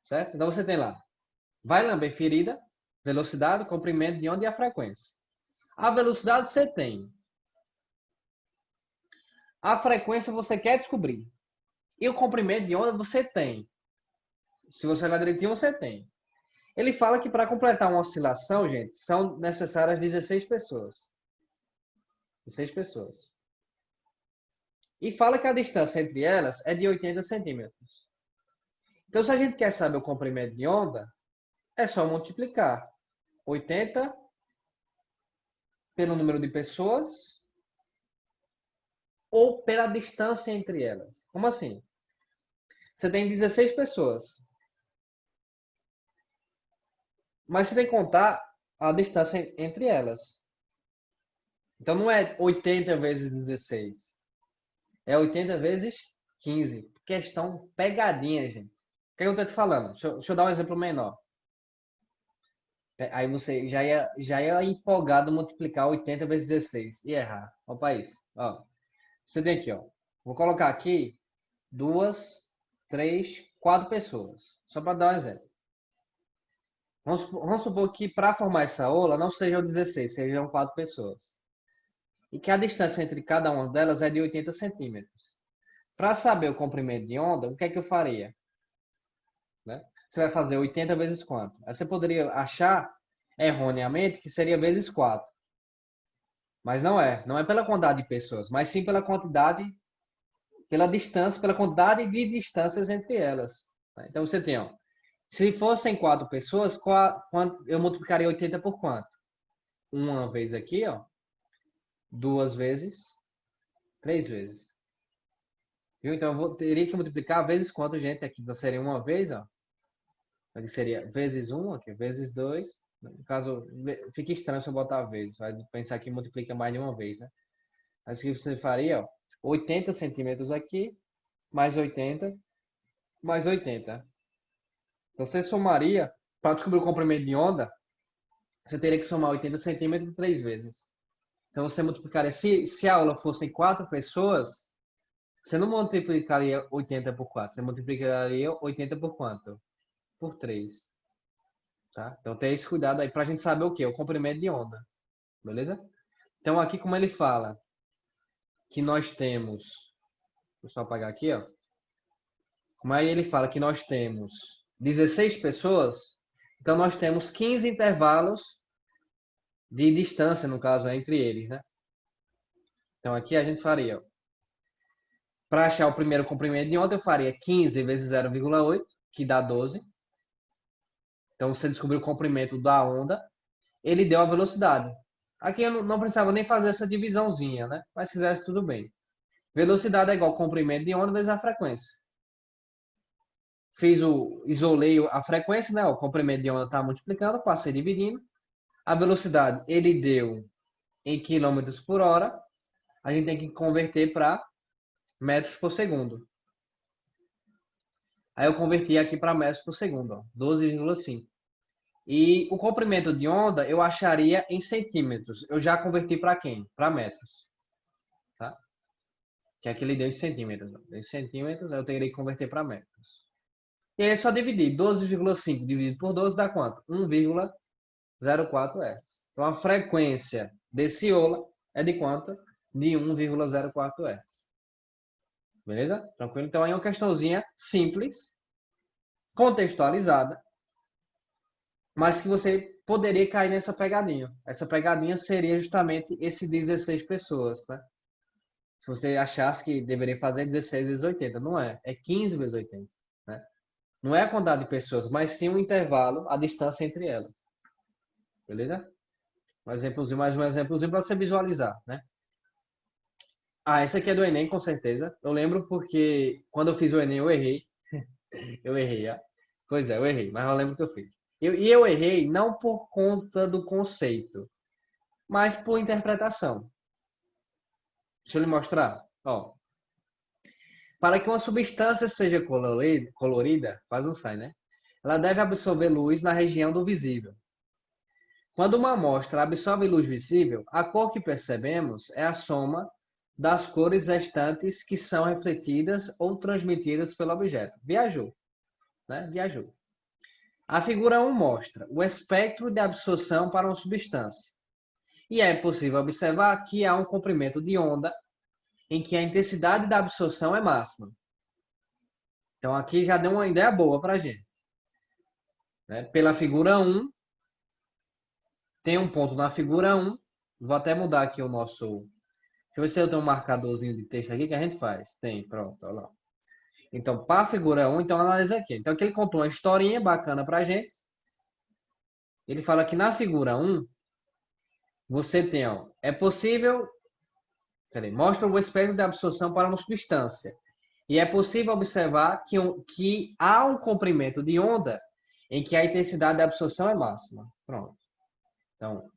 Certo? Então, você tem lá. Vai lamber ferida, velocidade, comprimento de onda e a frequência. A velocidade você tem. A frequência você quer descobrir. E o comprimento de onda você tem. Se você olhar direitinho, você tem. Ele fala que para completar uma oscilação, gente, são necessárias 16 pessoas. 16 pessoas. E fala que a distância entre elas é de 80 centímetros. Então, se a gente quer saber o comprimento de onda, é só multiplicar 80 pelo número de pessoas ou pela distância entre elas. Como assim? Você tem 16 pessoas. Mas você tem que contar a distância entre elas. Então não é 80 vezes 16. É 80 vezes 15. Questão pegadinha, gente. O que eu estou te falando? Deixa eu dar um exemplo menor. Aí você já ia empolgado multiplicar 80 vezes 16 e errar. Olha para isso. Ó, você tem aqui, ó. Vou colocar aqui 2, 3, 4 pessoas. Só para dar um exemplo. Vamos supor que para formar essa ola não sejam 16, sejam 4 pessoas. E que a distância entre cada uma delas é de 80 centímetros. Para saber o comprimento de onda, o que é que eu faria? Né? Você vai fazer 80 vezes quanto? Aí você poderia achar erroneamente que seria vezes 4. Mas não é. Não é pela quantidade de pessoas, mas sim pela quantidade, pela distância, pela quantidade de distâncias entre elas. Então você tem, ó, se fossem 4 pessoas, eu multiplicaria 80 por quanto? Uma vez aqui, ó. 2 vezes, 3 vezes. Viu? Então teria que multiplicar vezes quanto, gente? Aqui então seria uma vez, ó. Aqui seria vezes 1, aqui, vezes 2. No caso, fica estranho se eu botar vezes. Vai pensar que multiplica mais de uma vez, né? Mas o que você faria, ó, 80 centímetros aqui, mais 80, mais 80. Então você somaria, para descobrir o comprimento de onda, você teria que somar 80 centímetros 3 vezes. Então você multiplicaria, se a aula fosse 4 pessoas, você não multiplicaria 80 por 4, você multiplicaria 80 por quanto? Por 3. Tá? Então tem esse cuidado aí para a gente saber o que? O comprimento de onda. Beleza? Então aqui como ele fala que nós temos, vou só apagar aqui, ó. Como aí ele fala que nós temos 16 pessoas, Então, nós temos 15 intervalos de distância, no caso, entre eles, né? Então, aqui a gente faria, para achar o primeiro comprimento de onda, eu faria 15 vezes 0,8, que dá 12. Então, você descobriu o comprimento da onda, ele deu a velocidade. Aqui eu não precisava nem fazer essa divisãozinha, né? Mas se fizesse, tudo bem. Velocidade é igual ao comprimento de onda vezes a frequência. Isolei a frequência, né? O comprimento de onda está multiplicando, passei dividindo. A velocidade ele deu em quilômetros por hora. A gente tem que converter para metros por segundo. Aí eu converti aqui para metros por segundo, 12,5. E o comprimento de onda eu acharia em centímetros. Eu já converti para quem? Para metros. Tá? Que aqui ele deu em centímetros. Deu em centímetros, eu teria que converter para metros. E aí é só dividir. 12,5 dividido por 12 dá quanto? 1,04 Hz. Então a frequência desse OLA é de quanto? De 1,04 Hz. Beleza? Tranquilo? Então aí é uma questãozinha simples, contextualizada, mas que você poderia cair nessa pegadinha. Essa pegadinha seria justamente esse 16 pessoas, né? Se você achasse que deveria fazer 16 vezes 80, não é. É 15 vezes 80, né? Não é a quantidade de pessoas, mas sim o intervalo, a distância entre elas. Beleza? Mais um exemplozinho para você visualizar, né? Ah, esse aqui é do Enem, com certeza. Eu lembro porque quando eu fiz o Enem, eu errei. Eu errei, ah. Pois é, eu errei, mas eu lembro que eu fiz. Eu errei não por conta do conceito, mas por interpretação. Deixa eu lhe mostrar. Ó, para que uma substância seja colorida, faz um sai, né? Ela deve absorver luz na região do visível. Quando uma amostra absorve luz visível, a cor que percebemos é a soma das cores restantes que são refletidas ou transmitidas pelo objeto. Viajou, né? Viajou. A figura 1 mostra o espectro de absorção para uma substância. E é possível observar que há um comprimento de onda em que a intensidade da absorção é máxima. Então, aqui já deu uma ideia boa para a gente. Né? Pela figura 1, tem um ponto na figura 1. Vou até mudar aqui o nosso... Deixa eu ver se eu tenho um marcadorzinho de texto aqui que a gente faz. Tem, pronto, olha lá. Então, para a figura 1, então analisa aqui. Então, aqui ele contou uma historinha bacana para a gente. Ele fala que na figura 1, você tem, ó, é possível... Peraí, mostra o espectro de absorção para uma substância. E é possível observar que há um comprimento de onda em que a intensidade de absorção é máxima. Pronto. Então,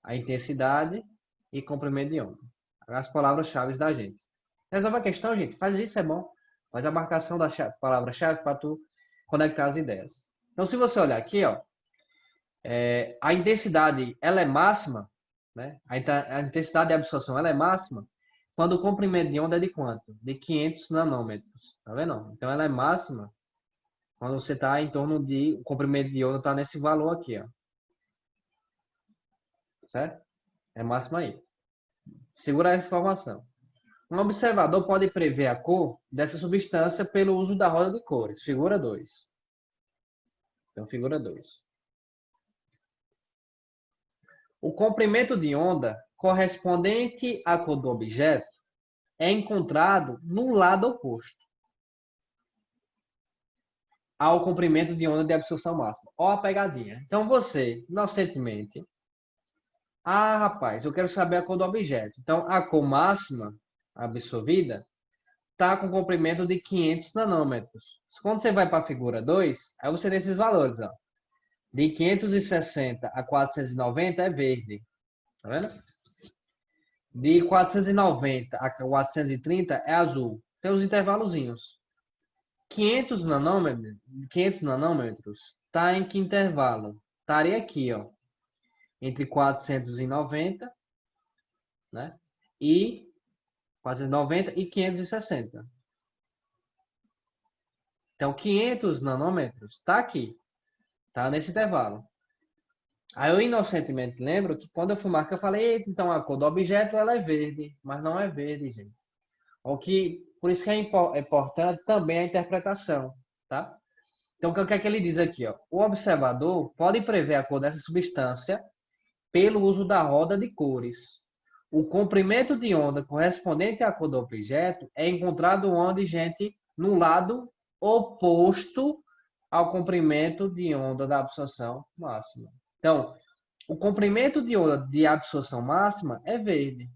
a intensidade e comprimento de onda. As palavras-chave da gente. Resolve a questão, gente. Faz isso, é bom. Faz a marcação da palavra-chave para tu conectar as ideias. Então, se você olhar aqui, ó, a intensidade ela é máxima, né? A intensidade de absorção ela é máxima quando o comprimento de onda é de quanto? De 500 nanômetros. Tá vendo? Então, ela é máxima quando você está em torno de... O comprimento de onda está nesse valor aqui, ó. Certo? É máxima aí. Segura essa informação. Um observador pode prever a cor dessa substância pelo uso da roda de cores. Figura 2. Então, figura 2. O comprimento de onda correspondente à cor do objeto é encontrado no lado oposto ao comprimento de onda de absorção máxima. Olha a pegadinha. Então, você, inocentemente... Ah, rapaz, eu quero saber a cor do objeto. Então, a cor máxima absorvida está com comprimento de 500 nanômetros. Quando você vai para a figura 2, aí você tem esses valores. Ó. De 560 a 490 é verde. Tá vendo? De 490 a 430 é azul. Tem os intervalozinhos. 500 nanômetros está em que intervalo? Estaria aqui, ó. Entre 490, né? E 490 e 560. Então, 500 nanômetros está aqui. Está nesse intervalo. Aí eu inocentemente lembro que quando eu fui marcar, eu falei, então a cor do objeto ela é verde. Mas não é verde, gente. Por isso que é importante também a interpretação. Tá? Então, o que é que ele diz aqui? Ó? O observador pode prever a cor dessa substância pelo uso da roda de cores. O comprimento de onda correspondente à cor do objeto é encontrado onde, gente, no lado oposto ao comprimento de onda da absorção máxima. Então, o comprimento de onda de absorção máxima é verde.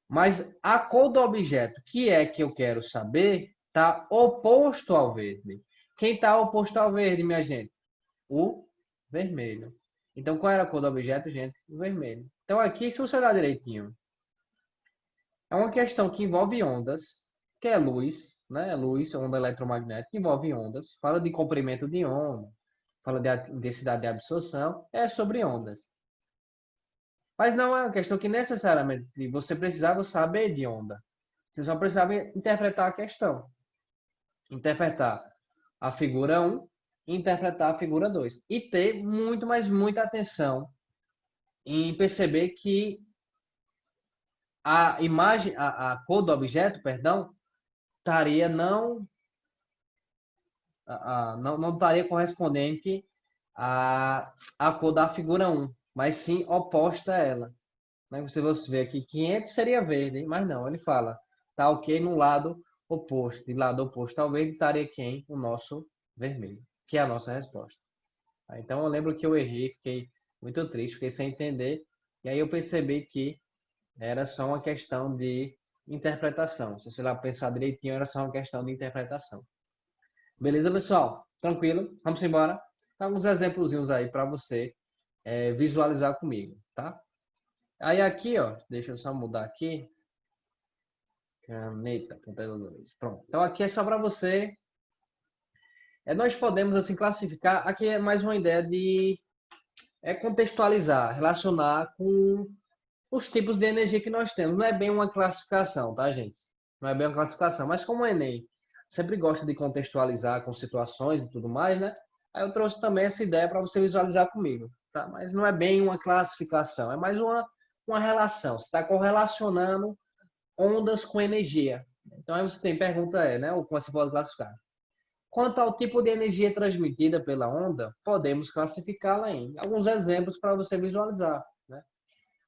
Mas a cor do objeto, que é que eu quero saber, está oposto ao verde. Quem está oposto ao verde, minha gente? O vermelho. Então, qual era a cor do objeto, gente? O vermelho. Então, aqui, se você olhar direitinho, é uma questão que envolve ondas, que é luz, né? Luz, onda eletromagnética, envolve ondas. Fala de comprimento de onda, fala de intensidade de absorção, é sobre ondas. Mas não é uma questão que necessariamente você precisava saber de onda. Você só precisava interpretar a questão. Interpretar a figura 1 e interpretar a figura 2. E ter muito, mas muita atenção em perceber que a imagem, a cor do objeto, perdão, estaria não estaria correspondente à cor da figura 1, mas sim oposta a ela. Né? Você vê aqui, 500 seria verde, hein? Mas não, ele fala, tá ok no lado oposto. De lado oposto ao verde estaria quem? O nosso vermelho, que é a nossa resposta. Então eu lembro que eu errei, fiquei muito triste, fiquei sem entender, e aí eu percebi que era só uma questão de interpretação. Se você lá pensar direitinho, era só uma questão de interpretação. Beleza, pessoal? Tranquilo? Vamos embora? Alguns exemplozinhos aí para você visualizar comigo, tá? Aí aqui, ó, deixa eu só mudar aqui. Caneta, ponteiro 2. Pronto. Então aqui é só para você. Nós podemos assim classificar. Aqui é mais uma ideia de contextualizar, relacionar com os tipos de energia que nós temos. Não é bem uma classificação, tá, gente? Não é bem uma classificação, mas como o Enem sempre gosta de contextualizar com situações e tudo mais, né? Aí eu trouxe também essa ideia para você visualizar comigo, tá? Mas não é bem uma classificação, é mais uma relação. Você está correlacionando ondas com energia. Então aí você tem pergunta né? Ou como você pode classificar? Quanto ao tipo de energia transmitida pela onda, podemos classificá-la em alguns exemplos para você visualizar. Né?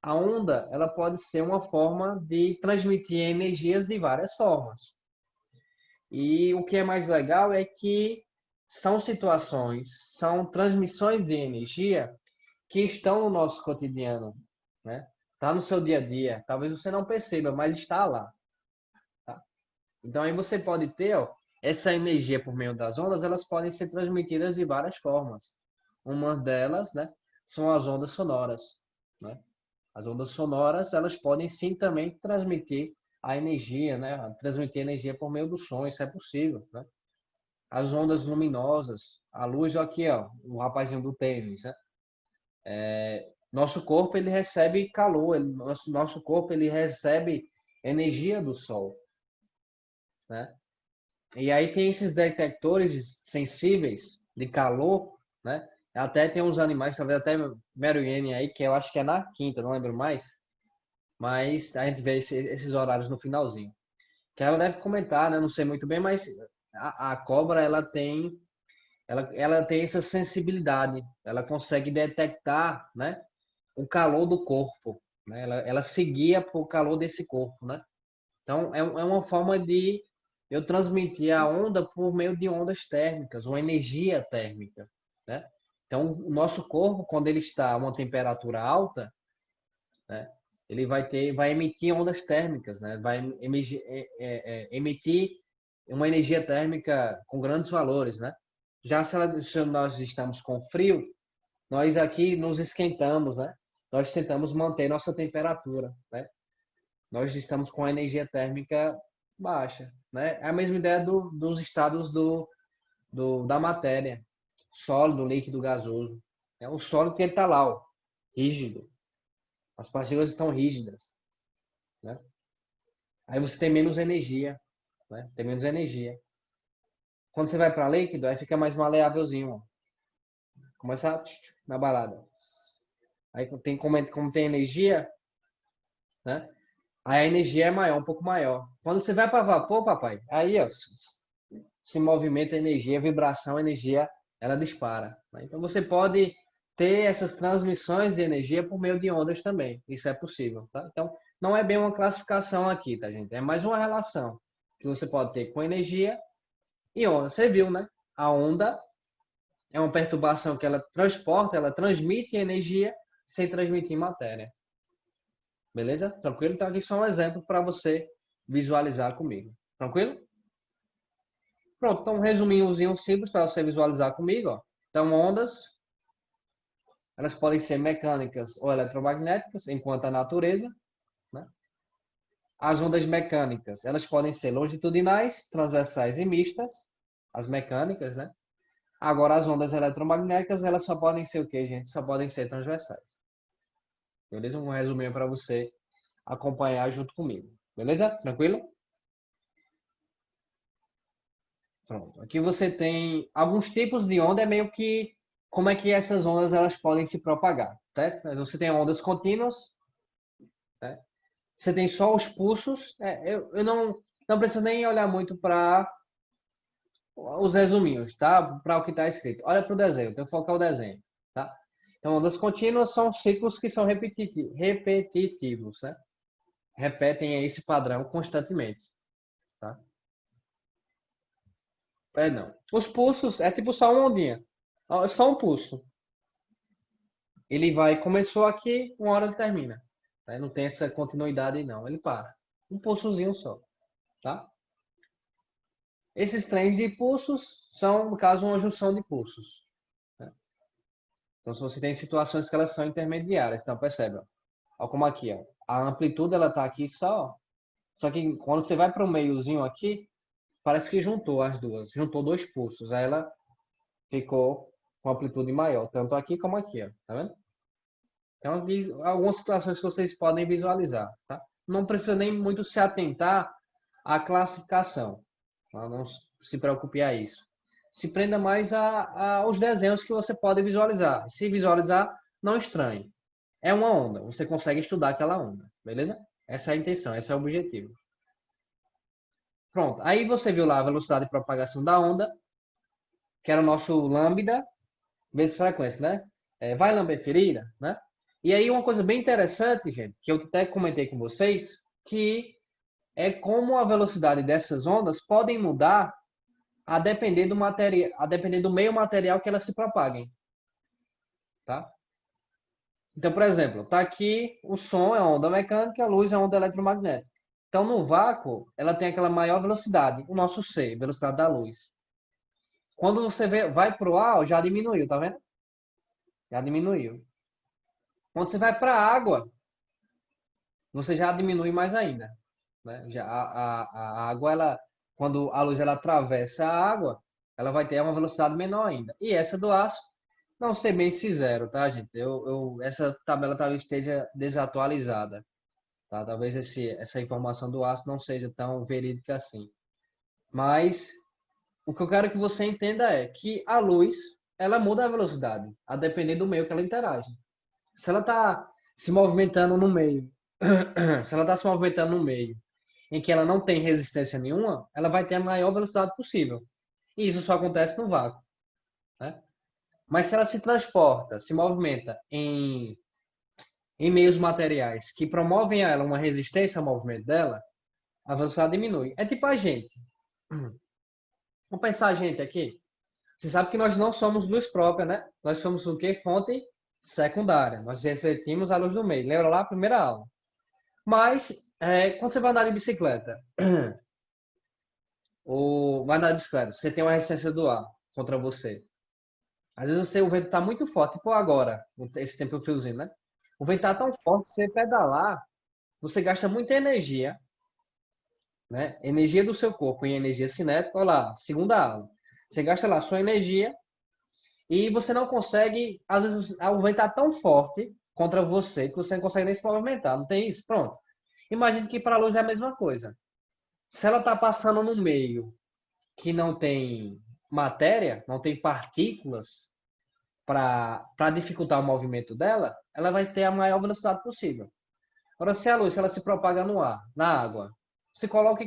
A onda ela pode ser uma forma de transmitir energias de várias formas. E o que é mais legal é que são situações, são transmissões de energia que estão no nosso cotidiano, né? Está no seu dia a dia. Talvez você não perceba, mas está lá. Tá? Então aí você pode ter, ó, essa energia por meio das ondas, elas podem ser transmitidas de várias formas. Uma delas, né, são as ondas sonoras, né? As ondas sonoras, elas podem sim também transmitir a energia, né? Transmitir energia por meio do som, isso é possível, né? As ondas luminosas, a luz aqui, ó, o rapazinho do tênis, né? Nosso corpo ele recebe calor, nosso corpo ele recebe energia do sol, né? E aí tem esses detectores sensíveis de calor, né? Até tem uns animais, talvez até Mary Ann aí, que eu acho que é na quinta, não lembro mais, mas a gente vê esses horários no finalzinho. Que ela deve comentar, né? Não sei muito bem, mas a cobra ela tem essa sensibilidade, ela consegue detectar, né? O calor do corpo, né? Ela se guia por calor desse corpo, né? Então é uma forma de eu transmitir a onda por meio de ondas térmicas, uma energia térmica, né? Então o nosso corpo, quando ele está a uma temperatura alta, né? Ele vai emitir ondas térmicas, né? Vai emitir uma energia térmica com grandes valores, né? Já se nós estamos com frio, nós aqui nos esquentamos, né? Nós tentamos manter nossa temperatura, né? Nós estamos com a energia térmica baixa, né? É a mesma ideia dos estados da matéria, sólido, líquido, gasoso. É o sólido que ele está lá, ó, rígido. As partículas estão rígidas, né? Aí você tem menos energia, né? Tem menos energia. Quando você vai para líquido, aí fica mais maleávelzinho, ó. Começa na balada. Aí como tem energia, né? Aí a energia é maior, um pouco maior. Quando você vai para vapor, papai, aí, ó, se movimenta energia, vibração, energia, ela dispara. Né? Então você pode ter essas transmissões de energia por meio de ondas também. Isso é possível, tá? Então, não é bem uma classificação aqui, tá, gente? É mais uma relação que você pode ter com energia e onda. Você viu, né? A onda é uma perturbação que ela transporta, ela transmite energia sem transmitir matéria. Beleza? Tranquilo? Então aqui só um exemplo para você visualizar comigo. Tranquilo? Pronto, então um resuminhozinho simples para você visualizar comigo. Ó. Então ondas, elas podem ser mecânicas ou eletromagnéticas, enquanto a natureza. Né? As ondas mecânicas, elas podem ser longitudinais, transversais e mistas. As mecânicas, né? Agora, as ondas eletromagnéticas, elas só podem ser o quê, gente? Só podem ser transversais. Beleza? Um resuminho para você acompanhar junto comigo. Beleza? Tranquilo? Pronto. Aqui você tem alguns tipos de onda, é meio que como é que essas ondas elas podem se propagar, certo? Você tem ondas contínuas, né? Você tem só os pulsos. Eu não preciso nem olhar muito para os resuminhos, tá? Para o que está escrito. Olha para o desenho, tem que focar o desenho, tá? Então, ondas contínuas são ciclos que são repetitivos, né? Repetem esse padrão constantemente, tá? Não. Os pulsos é tipo só uma ondinha. Só um pulso. Ele vai, começou aqui, uma hora ele termina. Né? Não tem essa continuidade não, ele para. Um pulsozinho só, tá? Esses trens de pulsos são, no caso, uma junção de pulsos. Né? Então, se você tem situações que elas são intermediárias, então percebe, ó. Ó como aqui, ó. A amplitude ela tá aqui só, só que quando você vai para o meiozinho aqui, parece que juntou as duas, juntou dois pulsos, aí ela ficou com amplitude maior, tanto aqui como aqui, ó. Tá vendo? Então, algumas situações que vocês podem visualizar, tá? Não precisa nem muito se atentar à classificação, tá? Não se preocupe a isso. Se prenda mais aos desenhos que você pode visualizar. Se visualizar, não estranhe. É uma onda, você consegue estudar aquela onda, beleza? Essa é a intenção, esse é o objetivo. Pronto, aí você viu lá a velocidade de propagação da onda, que era o nosso lambda vezes frequência, né? Vai lamber ferida, né? E aí uma coisa bem interessante, gente, que eu até comentei com vocês, que é como a velocidade dessas ondas podem mudar a depender do material, a depender do meio material que elas se propaguem, tá? Então, por exemplo, tá aqui o som é onda mecânica, a luz é onda eletromagnética. Então, no vácuo, ela tem aquela maior velocidade, o nosso C, velocidade da luz. Quando você vai para o ar, já diminuiu, tá vendo? Já diminuiu. Quando você vai para a água, você já diminui mais ainda. Né? Já a água, ela, quando a luz ela atravessa a água, ela vai ter uma velocidade menor ainda. E essa do aço, não sei bem se zero, tá, gente? Essa tabela talvez esteja desatualizada. Tá? Talvez essa informação do aço não seja tão verídica assim. Mas o que eu quero que você entenda é que a luz, ela muda a velocidade, a depender do meio que ela interage. Se ela está se movimentando no meio, se ela está se movimentando no meio em que ela não tem resistência nenhuma, ela vai ter a maior velocidade possível. E isso só acontece no vácuo. Né? Mas se ela se transporta, se movimenta em meios materiais que promovem a ela uma resistência ao movimento dela, a velocidade diminui. É tipo a gente. Vamos pensar a gente aqui. Você sabe que nós não somos luz própria, né? Nós somos o quê? Fonte secundária. Nós refletimos a luz do meio. Lembra lá a primeira aula? Mas, quando você vai andar de bicicleta, ou vai andar de bicicleta, você tem uma resistência do ar contra você. Às vezes o vento está muito forte, tipo agora, esse tempo friozinho, né? O vento está tão forte, você pedalar, você gasta muita energia, né? Energia do seu corpo em energia cinética, olha lá, segunda aula. Você gasta lá sua energia e você não consegue, às vezes o vento está tão forte contra você que você não consegue nem se movimentar, não tem isso? Pronto. Imagine que para a luz é a mesma coisa. Se ela está passando no meio que não tem matéria, não tem partículas para dificultar o movimento dela, ela vai ter a maior velocidade possível. Agora, se a luz ela se propaga no ar, na água, você coloca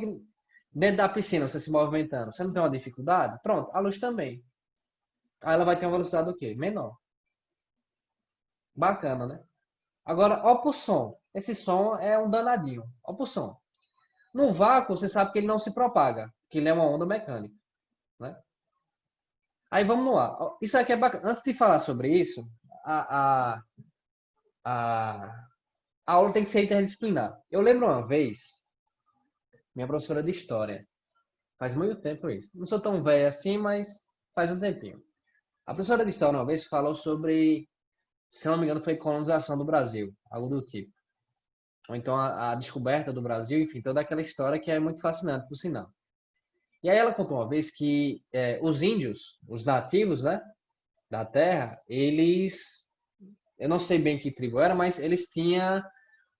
Dentro da piscina, você se movimentando, você não tem uma dificuldade? Pronto, a luz também. Aí ela vai ter uma velocidade o quê? Menor. Bacana, né? Agora, ó pro som. Esse som é um danadinho. Ó pro som. No vácuo, você sabe que ele não se propaga, que ele é uma onda mecânica, né? Aí vamos lá. Isso aqui é bacana. Antes de falar sobre isso, a, a, a, a aula tem que ser interdisciplinar. Eu lembro uma vez, minha professora de história, faz muito tempo isso. Não sou tão velho assim, mas faz um tempinho. A professora de história uma vez falou sobre, se não me engano, foi colonização do Brasil, algo do tipo. Ou então a descoberta do Brasil, enfim, toda aquela história que é muito fascinante, por sinal. E aí ela contou uma vez que os índios, os nativos, né, da terra, eles, eu não sei bem que tribo era, mas eles tinham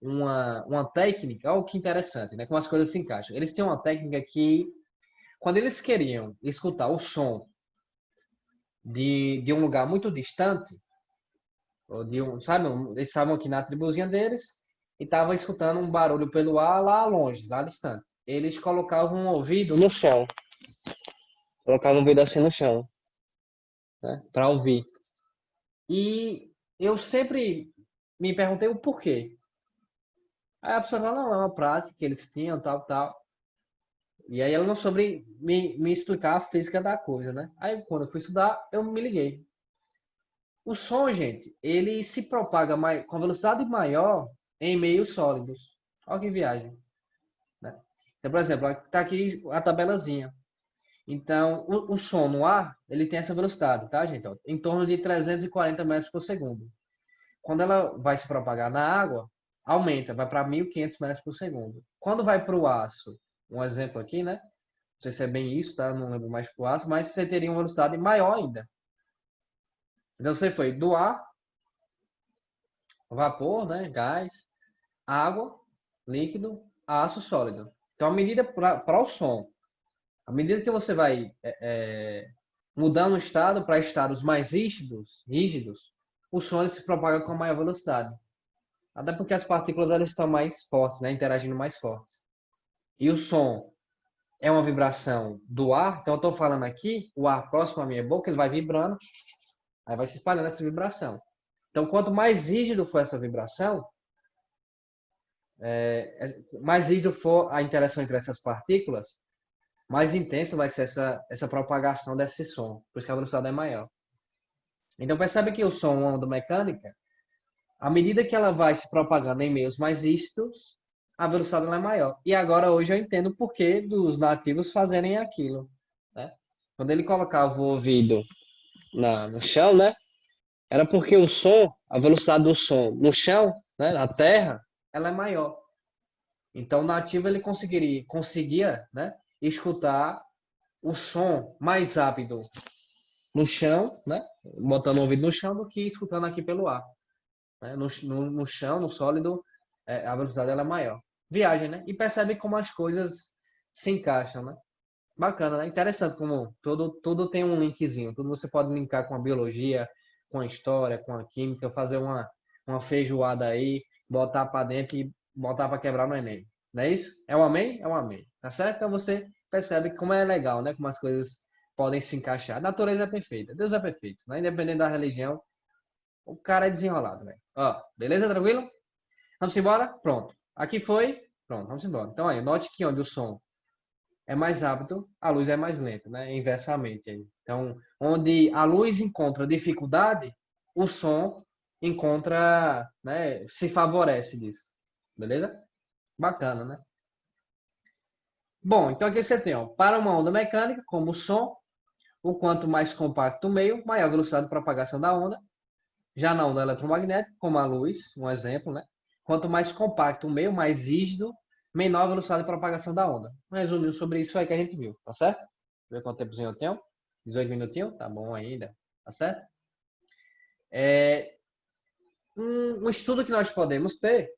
uma técnica, olha que interessante, né, como as coisas se encaixam. Eles tinham uma técnica que, quando eles queriam escutar o som de um lugar muito distante, ou de um, sabe, eles estavam aqui na tribuzinha deles e estavam escutando um barulho pelo ar lá longe, lá distante. Eles colocavam um ouvido no chão, colocavam um ouvido assim no chão, né, para ouvir. E eu sempre me perguntei o porquê. Aí a pessoa fala, não, é uma prática que eles tinham, tal, tal. E aí ela não soube me explicar a física da coisa, né? Aí quando eu fui estudar, eu me liguei. O som, gente, ele se propaga com velocidade maior em meios sólidos. Olha que viagem, né? Então, por exemplo, está aqui a tabelazinha. Então, o som no ar, ele tem essa velocidade, tá, gente? Ó, em torno de 340 metros por segundo. Quando ela vai se propagar na água, aumenta, vai para 1.500 metros por segundo. Quando vai para o aço, um exemplo aqui, né? Não sei se é bem isso, tá? Não lembro mais para o aço, mas você teria uma velocidade maior ainda. Então você foi do ar, vapor, né? Gás, água, líquido, aço sólido. Então, a medida para o som, à medida que você vai mudando o estado para estados mais rígidos, o som ele se propaga com maior velocidade. Até porque as partículas elas estão mais fortes, né? Interagindo mais fortes. E o som é uma vibração do ar. Então, eu estou falando aqui, o ar próximo à minha boca, ele vai vibrando, aí vai se espalhando essa vibração. Então, quanto mais rígido for essa vibração, mais rígido for a interação entre essas partículas, mais intensa vai ser essa propagação desse som. Por isso que a velocidade é maior. Então, percebe que o som é uma onda mecânica, à medida que ela vai se propagando em meios mais rígidos, a velocidade ela é maior. E agora, hoje, eu entendo o porquê dos nativos fazerem aquilo, né? Quando ele colocava o ouvido no chão, né? Era porque o som, a velocidade do som no chão, né, na terra, ela é maior. Então, o nativo ele conseguia, né, escutar o som mais rápido no chão, né, botando o ouvido no chão, do que escutando aqui pelo ar. Né? No chão, no sólido, a velocidade ela é maior. Viagem, né? E percebe como as coisas se encaixam, né? Bacana, né? Interessante como tudo tem um linkzinho. Tudo você pode linkar com a biologia, com a história, com a química, fazer uma feijoada aí, botar para dentro e botar para quebrar no Enem. Não é isso? É um amém? É um amém. Tá certo? Então você percebe como é legal, né? Como as coisas podem se encaixar. A natureza é perfeita. Deus é perfeito. Né? Independente da religião, o cara é desenrolado, velho. Ó, beleza? Tranquilo? Vamos embora? Pronto. Aqui foi. Pronto, vamos embora. Então aí, note que onde o som é mais rápido, a luz é mais lenta, né? Inversamente aí. Então, onde a luz encontra dificuldade, o som encontra, né? Se favorece disso. Beleza? Bacana, né? Bom, então aqui você tem, ó, para uma onda mecânica, como o som, o quanto mais compacto o meio, maior a velocidade de propagação da onda. Já na onda eletromagnética, como a luz, um exemplo, né? Quanto mais compacto o meio, mais rígido, menor a velocidade de propagação da onda. Um resuminho sobre isso aí que a gente viu, tá certo? Ver quanto tempozinho eu tenho? 18 minutinhos? Tá bom ainda, tá certo? É, um estudo que nós podemos ter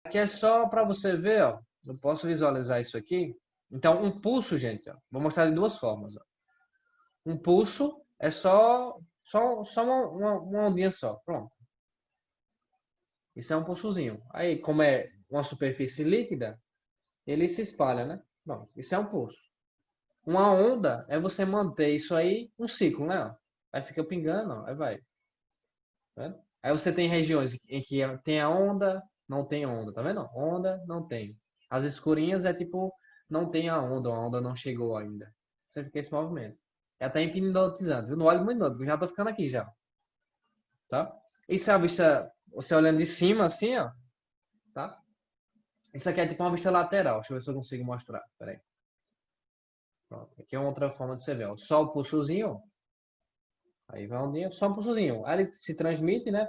Aqui é só para você ver, ó. Eu posso visualizar isso aqui. Então, um pulso, gente, ó, vou mostrar de duas formas. Ó. Um pulso é só uma ondinha só. Pronto. Isso é um pulsozinho. Aí, como é uma superfície líquida, ele se espalha, né? Pronto. Isso é um pulso. Uma onda é você manter isso aí um ciclo, né? Aí fica pingando, ó, aí vai. Tá vendo? Aí você tem regiões em que tem a onda, não tem onda, tá vendo? Onda, não tem. As escurinhas é tipo, não tem a onda não chegou ainda. Você fica esse movimento. É até hipnotizante, viu? Não olhe muito não, porque eu já tô ficando aqui já. Tá? Isso é a vista, você olhando de cima assim, ó. Tá? Isso aqui é tipo uma vista lateral. Deixa eu ver se eu consigo mostrar. Pera aí. Pronto. Aqui é uma outra forma de você ver. Ó. Só o pulsozinho, ó. Aí vai ondinha, só um pulsozinho. Aí ele se transmite, né,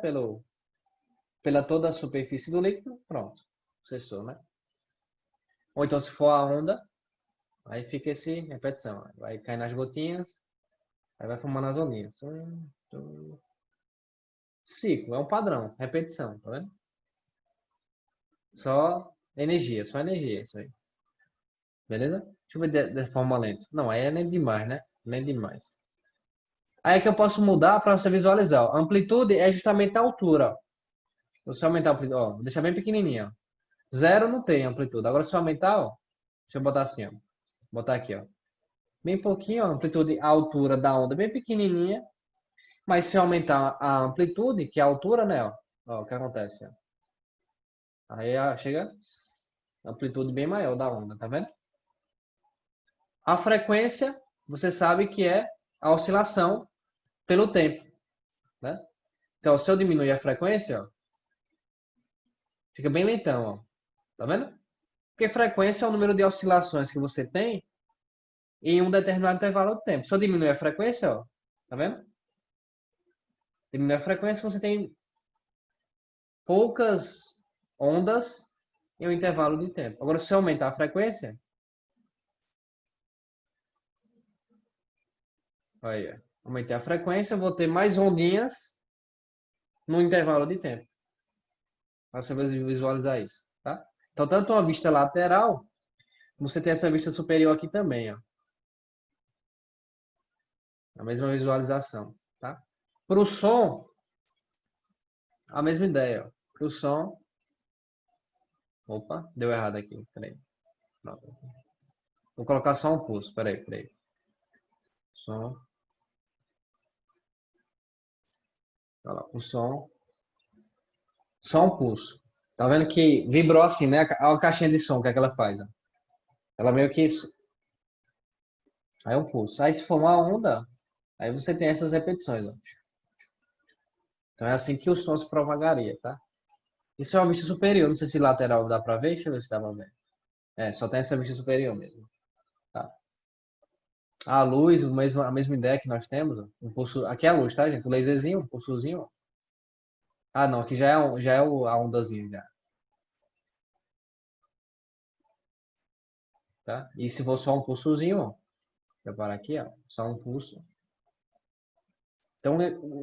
pela toda a superfície do líquido. Pronto. Cessou, né? Ou então se for a onda, aí fica esse repetição. Vai cair nas gotinhas, aí vai formando as ondinhas. Ciclo, é um padrão, repetição, tá vendo? Só energia, isso aí. Beleza? Deixa eu ver de forma lenta. Não, aí é lento demais, né? Lento demais. Aí é que eu posso mudar para você visualizar. Ó. A amplitude é justamente a altura. Ó. Se eu aumentar a amplitude, ó, vou deixar bem pequenininho. Ó. Zero não tem amplitude. Agora se eu aumentar, ó, deixa eu botar assim, ó. Botar aqui, ó. Bem pouquinho, ó, a amplitude, a altura da onda bem pequenininha. Mas se eu aumentar a amplitude, que é a altura, né, ó, o que acontece, ó. Aí ó, chega a amplitude bem maior da onda, tá vendo? A frequência, você sabe que é a oscilação pelo tempo, né? Então, se eu diminuir a frequência, ó, fica bem lentão, ó. Tá vendo? Porque frequência é o número de oscilações que você tem em um determinado intervalo de tempo. Se eu diminuir a frequência, ó, tá vendo? Diminuir a frequência, você tem poucas ondas em um intervalo de tempo. Agora, se eu aumentar a frequência, aí, ó, aumentei a frequência, eu vou ter mais ondinhas no intervalo de tempo. Para você visualizar isso, tá? Então, tanto uma vista lateral, você tem essa vista superior aqui também, ó. A mesma visualização, tá? Para o som, a mesma ideia, ó. Para o som, opa, deu errado aqui, peraí. Pronto. Vou colocar só um pulso, peraí. Som, olha lá, o som, só um pulso. Tá vendo que vibrou assim, né? A caixinha de som, o que é que ela faz? Ó? Ela meio que. Aí é um pulso. Aí se for uma onda, aí você tem essas repetições, ó. Então é assim que o som se propagaria, tá? Isso é uma vista superior. Não sei se lateral dá pra ver. Deixa eu ver se dá pra ver. É, só tem essa vista superior mesmo. Tá? A luz, a mesma ideia que nós temos. Ó. Um pulso, aqui é a luz, tá, gente? O laserzinho, um pulsozinho. Ó. Ah, não. Aqui já é a ondazinha já. Tá? E se for só um pulsozinho, ó. Prepara aqui, ó. Só um pulso. Então,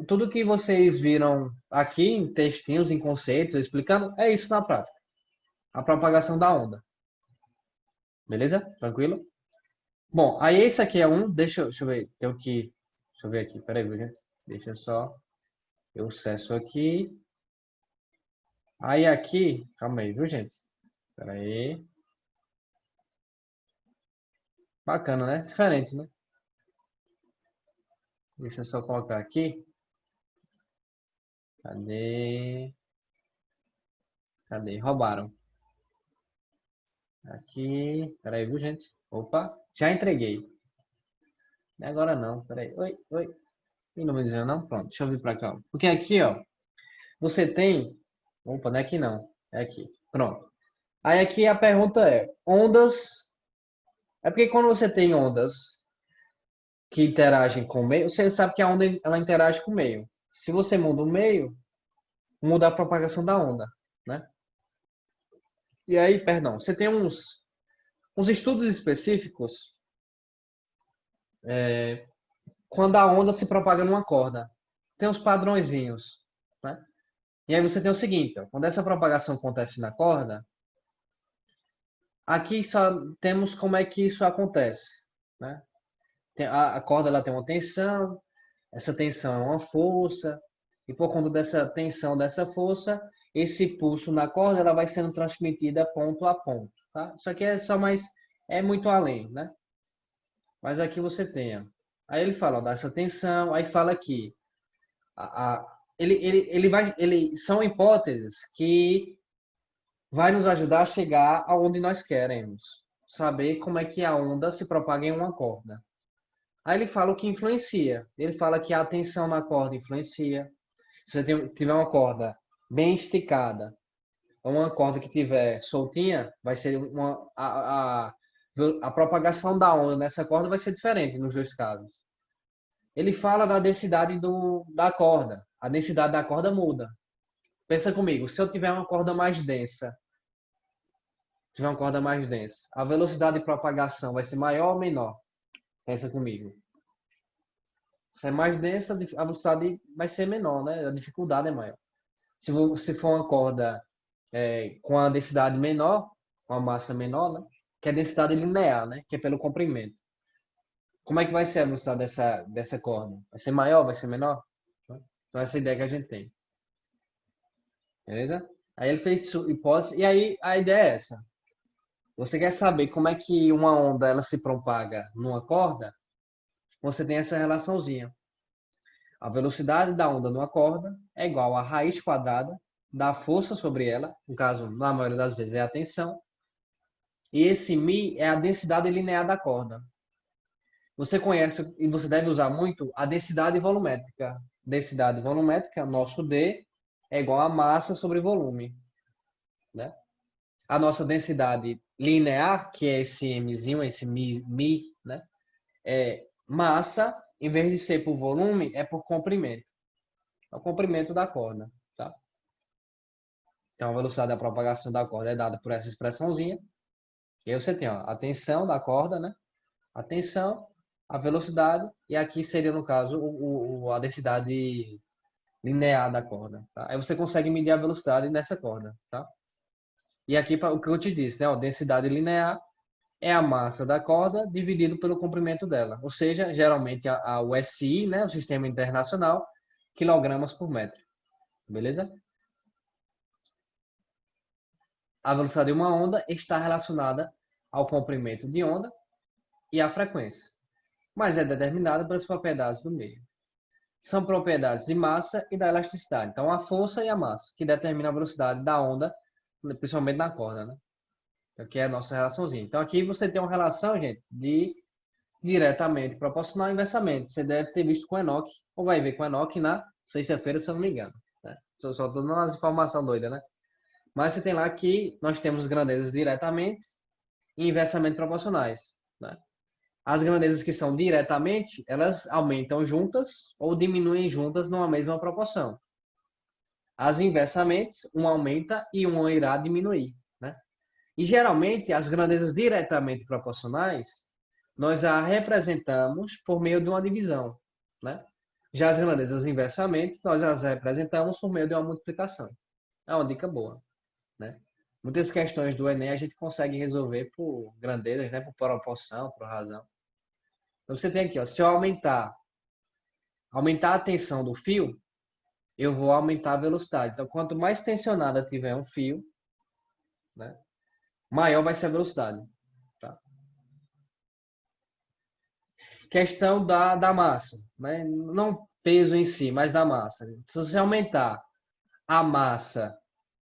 tudo que vocês viram aqui em textinhos, em conceitos, explicando, é isso na prática. A propagação da onda. Beleza? Tranquilo? Bom, aí esse aqui é um. Deixa eu ver. Tenho que. Deixa eu ver aqui. Peraí, viu, gente? Deixa eu só. Eu acesso aqui. Aí aqui. Calma aí, viu, gente? Peraí. Bacana, né? Diferente, né? Deixa eu só colocar aqui. Cadê? Cadê? Roubaram. Aqui. Peraí, viu, gente? Opa. Já entreguei. Agora não. Peraí. Oi, oi. E não me dizendo não? Pronto. Deixa eu vir pra cá. Porque aqui, ó. Você tem. Opa, não é aqui não. É aqui. Pronto. Aí aqui a pergunta é: ondas. É porque quando você tem ondas que interagem com o meio, você sabe que a onda ela interage com o meio. Se você muda o meio, muda a propagação da onda, né? E aí, perdão, você tem uns estudos específicos quando a onda se propaga numa corda. Tem uns padrõezinhos, né? E aí você tem o seguinte, ó, quando essa propagação acontece na corda, aqui só temos como é que isso acontece, né? A corda ela tem uma tensão, essa tensão é uma força, e por conta dessa tensão, dessa força, esse pulso na corda ela vai sendo transmitida ponto a ponto, tá? Isso aqui é só mais, é muito além, né? Mas aqui você tem, ó. Aí ele fala, ó, dessa tensão, aí fala aqui, são hipóteses que vai nos ajudar a chegar aonde nós queremos, saber como é que a onda se propaga em uma corda. Aí ele fala o que influencia. Ele fala que a tensão na corda influencia. Se você tiver uma corda bem esticada, ou uma corda que tiver soltinha, vai ser a propagação da onda nessa corda vai ser diferente nos dois casos. Ele fala da densidade da corda. A densidade da corda muda. Pensa comigo, se eu tiver uma corda mais densa, a velocidade de propagação vai ser maior ou menor? Pensa comigo. Se é mais densa, a velocidade vai ser menor, né? A dificuldade é maior. Se for uma corda com a densidade menor, com a massa menor, né? Que é a densidade linear, né? Que é pelo comprimento. Como é que vai ser a velocidade dessa corda? Vai ser maior? Vai ser menor? Então essa é a ideia que a gente tem. Beleza? Aí ele fez hipótese, e aí a ideia é essa. Você quer saber como é que uma onda ela se propaga numa corda? Você tem essa relaçãozinha. A velocidade da onda numa corda é igual à raiz quadrada da força sobre ela, no caso, na maioria das vezes é a tensão, e esse μ é a densidade linear da corda. Você conhece e você deve usar muito a densidade volumétrica. Densidade volumétrica, nosso D, é igual a massa sobre volume, né? A nossa densidade linear, que é esse mzinho, esse mi, né? É massa, em vez de ser por volume, é por comprimento. É o comprimento da corda, tá? Então, a velocidade da propagação da corda é dada por essa expressãozinha. E aí você tem ó, a tensão da corda, né? A tensão, a velocidade, e aqui seria, no caso, a densidade linear da corda. Tá? Aí você consegue medir a velocidade nessa corda. Tá? E aqui, o que eu te disse, né? Ó, densidade linear é a massa da corda dividido pelo comprimento dela. Ou seja, geralmente o SI, né? O Sistema Internacional, quilogramas por metro. Beleza? A velocidade de uma onda está relacionada ao comprimento de onda e à frequência, mas é determinada pelas propriedades do meio. São propriedades de massa e da elasticidade. Então, a força e a massa, que determinam a velocidade da onda, principalmente na corda, né? Aqui é a nossa relaçãozinha. Então, aqui você tem uma relação, gente, de diretamente proporcional e inversamente. Você deve ter visto com o Enoch, ou vai ver com o Enoch na sexta-feira, se eu não me engano. Né? Só estou dando umas informações doidas, né? Mas você tem lá que nós temos grandezas diretamente e inversamente proporcionais. Né? As grandezas que são diretamente, elas aumentam juntas ou diminuem juntas numa mesma proporção. As inversamente, uma aumenta e uma irá diminuir. Né? E geralmente, as grandezas diretamente proporcionais, nós a representamos por meio de uma divisão. Né? Já as grandezas inversamente, nós as representamos por meio de uma multiplicação. É uma dica boa. Né? Muitas questões do Enem a gente consegue resolver por grandezas, né? Por proporção, por razão. Então você tem aqui, ó, se eu aumentar a tensão do fio, eu vou aumentar a velocidade. Então, quanto mais tensionada tiver um fio, né, maior vai ser a velocidade. Tá? Questão da massa, né? Não peso em si, mas da massa. Se você aumentar a massa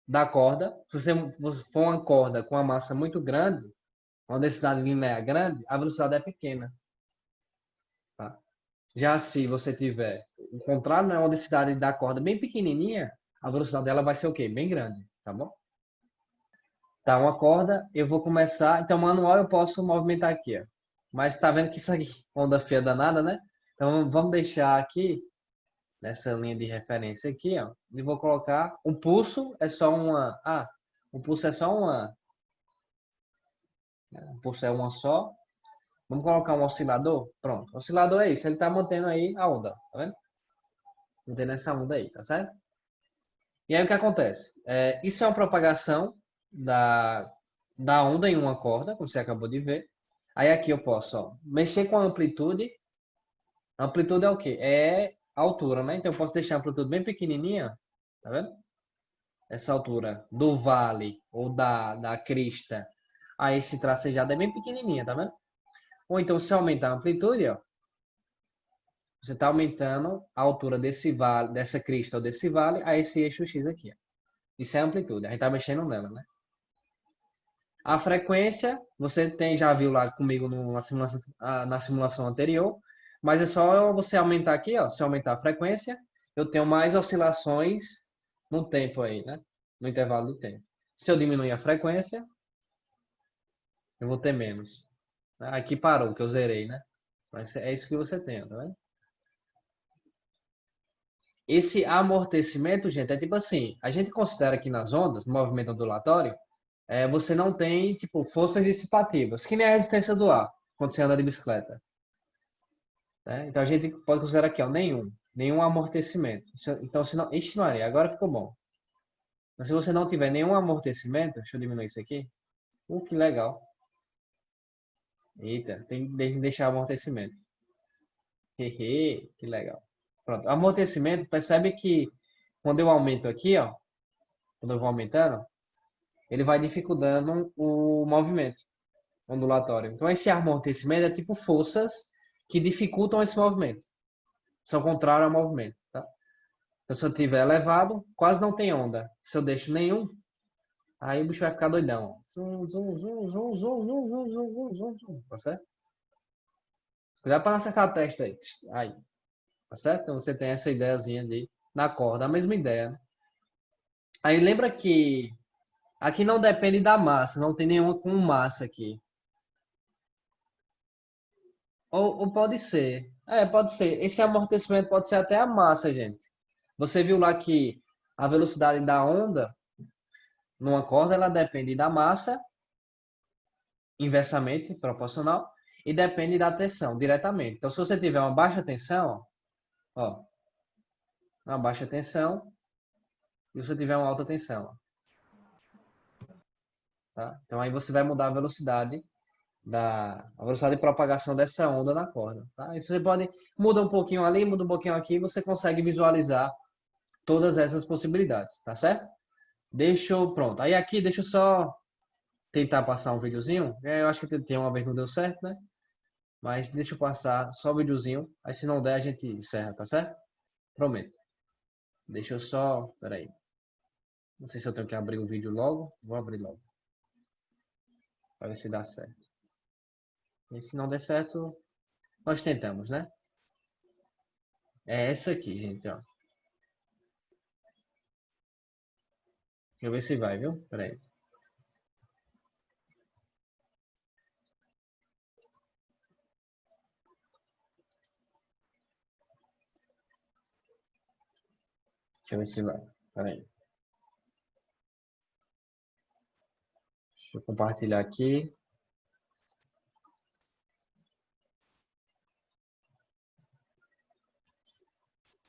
da corda, se você for uma corda com uma massa muito grande, uma densidade linear grande, a velocidade é pequena. Tá? Já se você tiver o contrário, né, uma densidade da corda bem pequenininha, a velocidade dela vai ser o quê? Bem grande, tá bom? Tá, uma corda, eu vou começar. Então, manual eu posso movimentar aqui, ó. Mas tá vendo que isso aqui, onda feia danada, né? Então, vamos deixar aqui, nessa linha de referência aqui, ó. E vou colocar, o pulso é só uma, o pulso é só uma, o pulso é uma só. Vamos colocar um oscilador? Pronto, o oscilador é isso, ele tá mantendo aí a onda, tá vendo? Mantendo essa onda aí, tá certo? E aí o que acontece? Isso é uma propagação da onda em uma corda, como você acabou de ver. Aí aqui eu posso, ó, mexer com a amplitude. A amplitude é o quê? É a altura, né? Então eu posso deixar a amplitude bem pequenininha, tá vendo? Essa altura do vale ou da crista a esse tracejado é bem pequenininha, tá vendo? Ou então se aumentar a amplitude, ó, você está aumentando a altura desse vale, dessa crista ou desse vale a esse eixo X aqui, ó. Isso é amplitude, a gente está mexendo nela, né? A frequência, você já viu lá comigo na simulação anterior, mas é só você aumentar aqui, ó. Se eu aumentar a frequência, eu tenho mais oscilações no tempo aí, né? No intervalo do tempo. Se eu diminuir a frequência, eu vou ter menos. Aqui parou, que eu zerei, né? Mas é isso que você tem, tá vendo? Esse amortecimento, gente, é tipo assim, a gente considera aqui nas ondas, no movimento ondulatório, você não tem, tipo, forças dissipativas, que nem a resistência do ar, quando você anda de bicicleta. Né? Então a gente pode considerar aqui, ó, nenhum amortecimento. Então, se não, ixi, Maria, agora ficou bom. Mas se você não tiver nenhum amortecimento, deixa eu diminuir isso aqui. Que legal. Eita, tem que deixar amortecimento. Hehe, que legal. Pronto, amortecimento, percebe que quando eu aumento aqui, ó, quando eu vou aumentando, ele vai dificultando o movimento ondulatório. Então, esse amortecimento é tipo forças que dificultam esse movimento. São contrário ao movimento, tá? Então, se eu tiver elevado, quase não tem onda. Se eu deixo nenhum, aí o bicho vai ficar doidão. Zum, zum, zum, zum, zum, zum, zum, zum, zum, zum, tá certo? Cuidado para não acertar a testa aí. Aí, tá certo? Então, você tem essa ideiazinha ali na corda, a mesma ideia, né? Aí, lembra que aqui não depende da massa, não tem nenhuma com massa aqui. Ou pode ser. Pode ser. Esse amortecimento pode ser até a massa, gente. Você viu lá que a velocidade da onda numa corda, ela depende da massa, inversamente proporcional, e depende da tensão, diretamente. Então, se você tiver uma baixa tensão, ó, uma baixa tensão, e você tiver uma alta tensão, tá? Então, aí você vai mudar a velocidade de propagação dessa onda na corda, tá? Isso você pode muda um pouquinho ali, muda um pouquinho aqui, você consegue visualizar todas essas possibilidades, tá certo? Pronto. Aí aqui, deixa eu só tentar passar um videozinho. Eu acho que eu tentei uma vez, não deu certo, né? Mas deixa eu passar só o videozinho. Aí se não der, a gente encerra, tá certo? Prometo. Deixa eu só... Pera aí. Não sei se eu tenho que abrir o vídeo logo. Vou abrir logo. Para ver se dá certo. E se não der certo, nós tentamos, né? É essa aqui, gente, ó. Deixa eu ver se vai, viu? Pera aí. Deixa eu ver se vai. Pera aí. Deixa eu compartilhar aqui.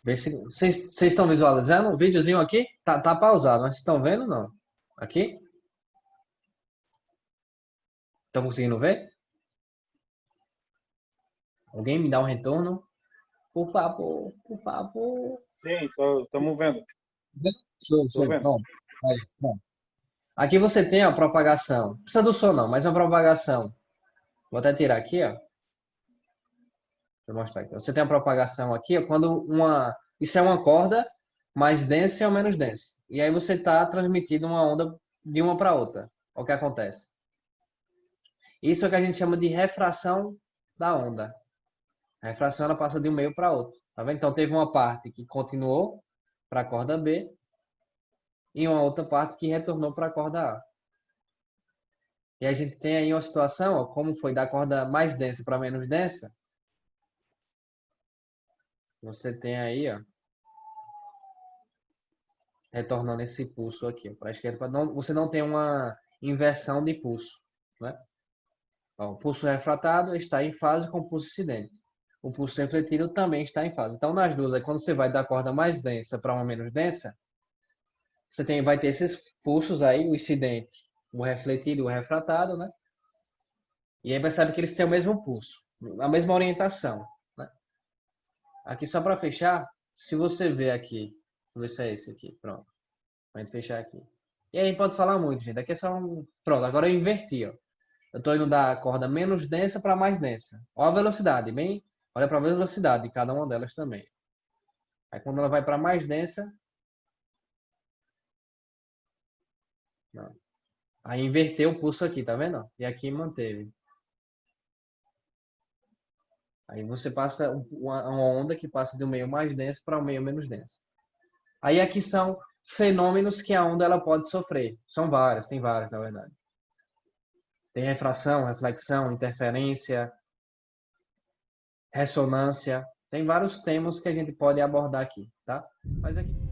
Vê se vocês estão visualizando o videozinho aqui? Tá pausado, mas vocês estão vendo ou não? Aqui? Estão conseguindo ver? Alguém me dá um retorno? Por favor, por favor. Sim, estamos vendo. Show, Estou show. vendo. Bom, aí, bom. Aqui você tem a propagação. Não precisa do som não, mas uma propagação. Vou até tirar aqui, ó. Deixa eu mostrar aqui. Você tem a propagação aqui, ó, quando isso é uma corda mais densa ou menos densa. E aí você está transmitindo uma onda de uma para outra. O que acontece? Isso é o que a gente chama de refração da onda. A refração ela passa de um meio para outro. Tá vendo? Então teve uma parte que continuou para a corda B e uma outra parte que retornou para a corda A. E a gente tem aí uma situação, ó, como foi da corda mais densa para menos densa. Você tem aí, ó, retornando esse pulso aqui para a esquerda. Você não tem uma inversão de pulso, né? Ó, o pulso refratado está em fase com o pulso incidente. O pulso refletido também está em fase. Então, nas duas, aí, quando você vai da corda mais densa para uma menos densa, vai ter esses pulsos aí, o incidente, o refletido e o refratado, né? E aí percebe que eles têm o mesmo pulso, a mesma orientação, né? Aqui só para fechar, se você ver aqui, vou ver se é esse aqui, pronto. Vai fechar aqui. E aí pode falar muito, gente. Aqui é só um... Pronto, agora eu inverti, ó. Eu estou indo da corda menos densa para mais densa. Olha a velocidade, bem? Olha para a velocidade de cada uma delas também. Aí quando ela vai para mais densa... Não. Aí inverteu o pulso aqui, tá vendo? E aqui manteve. Aí você passa uma onda que passa de um meio mais denso para um meio menos denso. Aí aqui são fenômenos que a onda ela pode sofrer. São vários, tem vários na verdade. Tem refração, reflexão, interferência, ressonância. Tem vários temas que a gente pode abordar aqui, tá? Mas aqui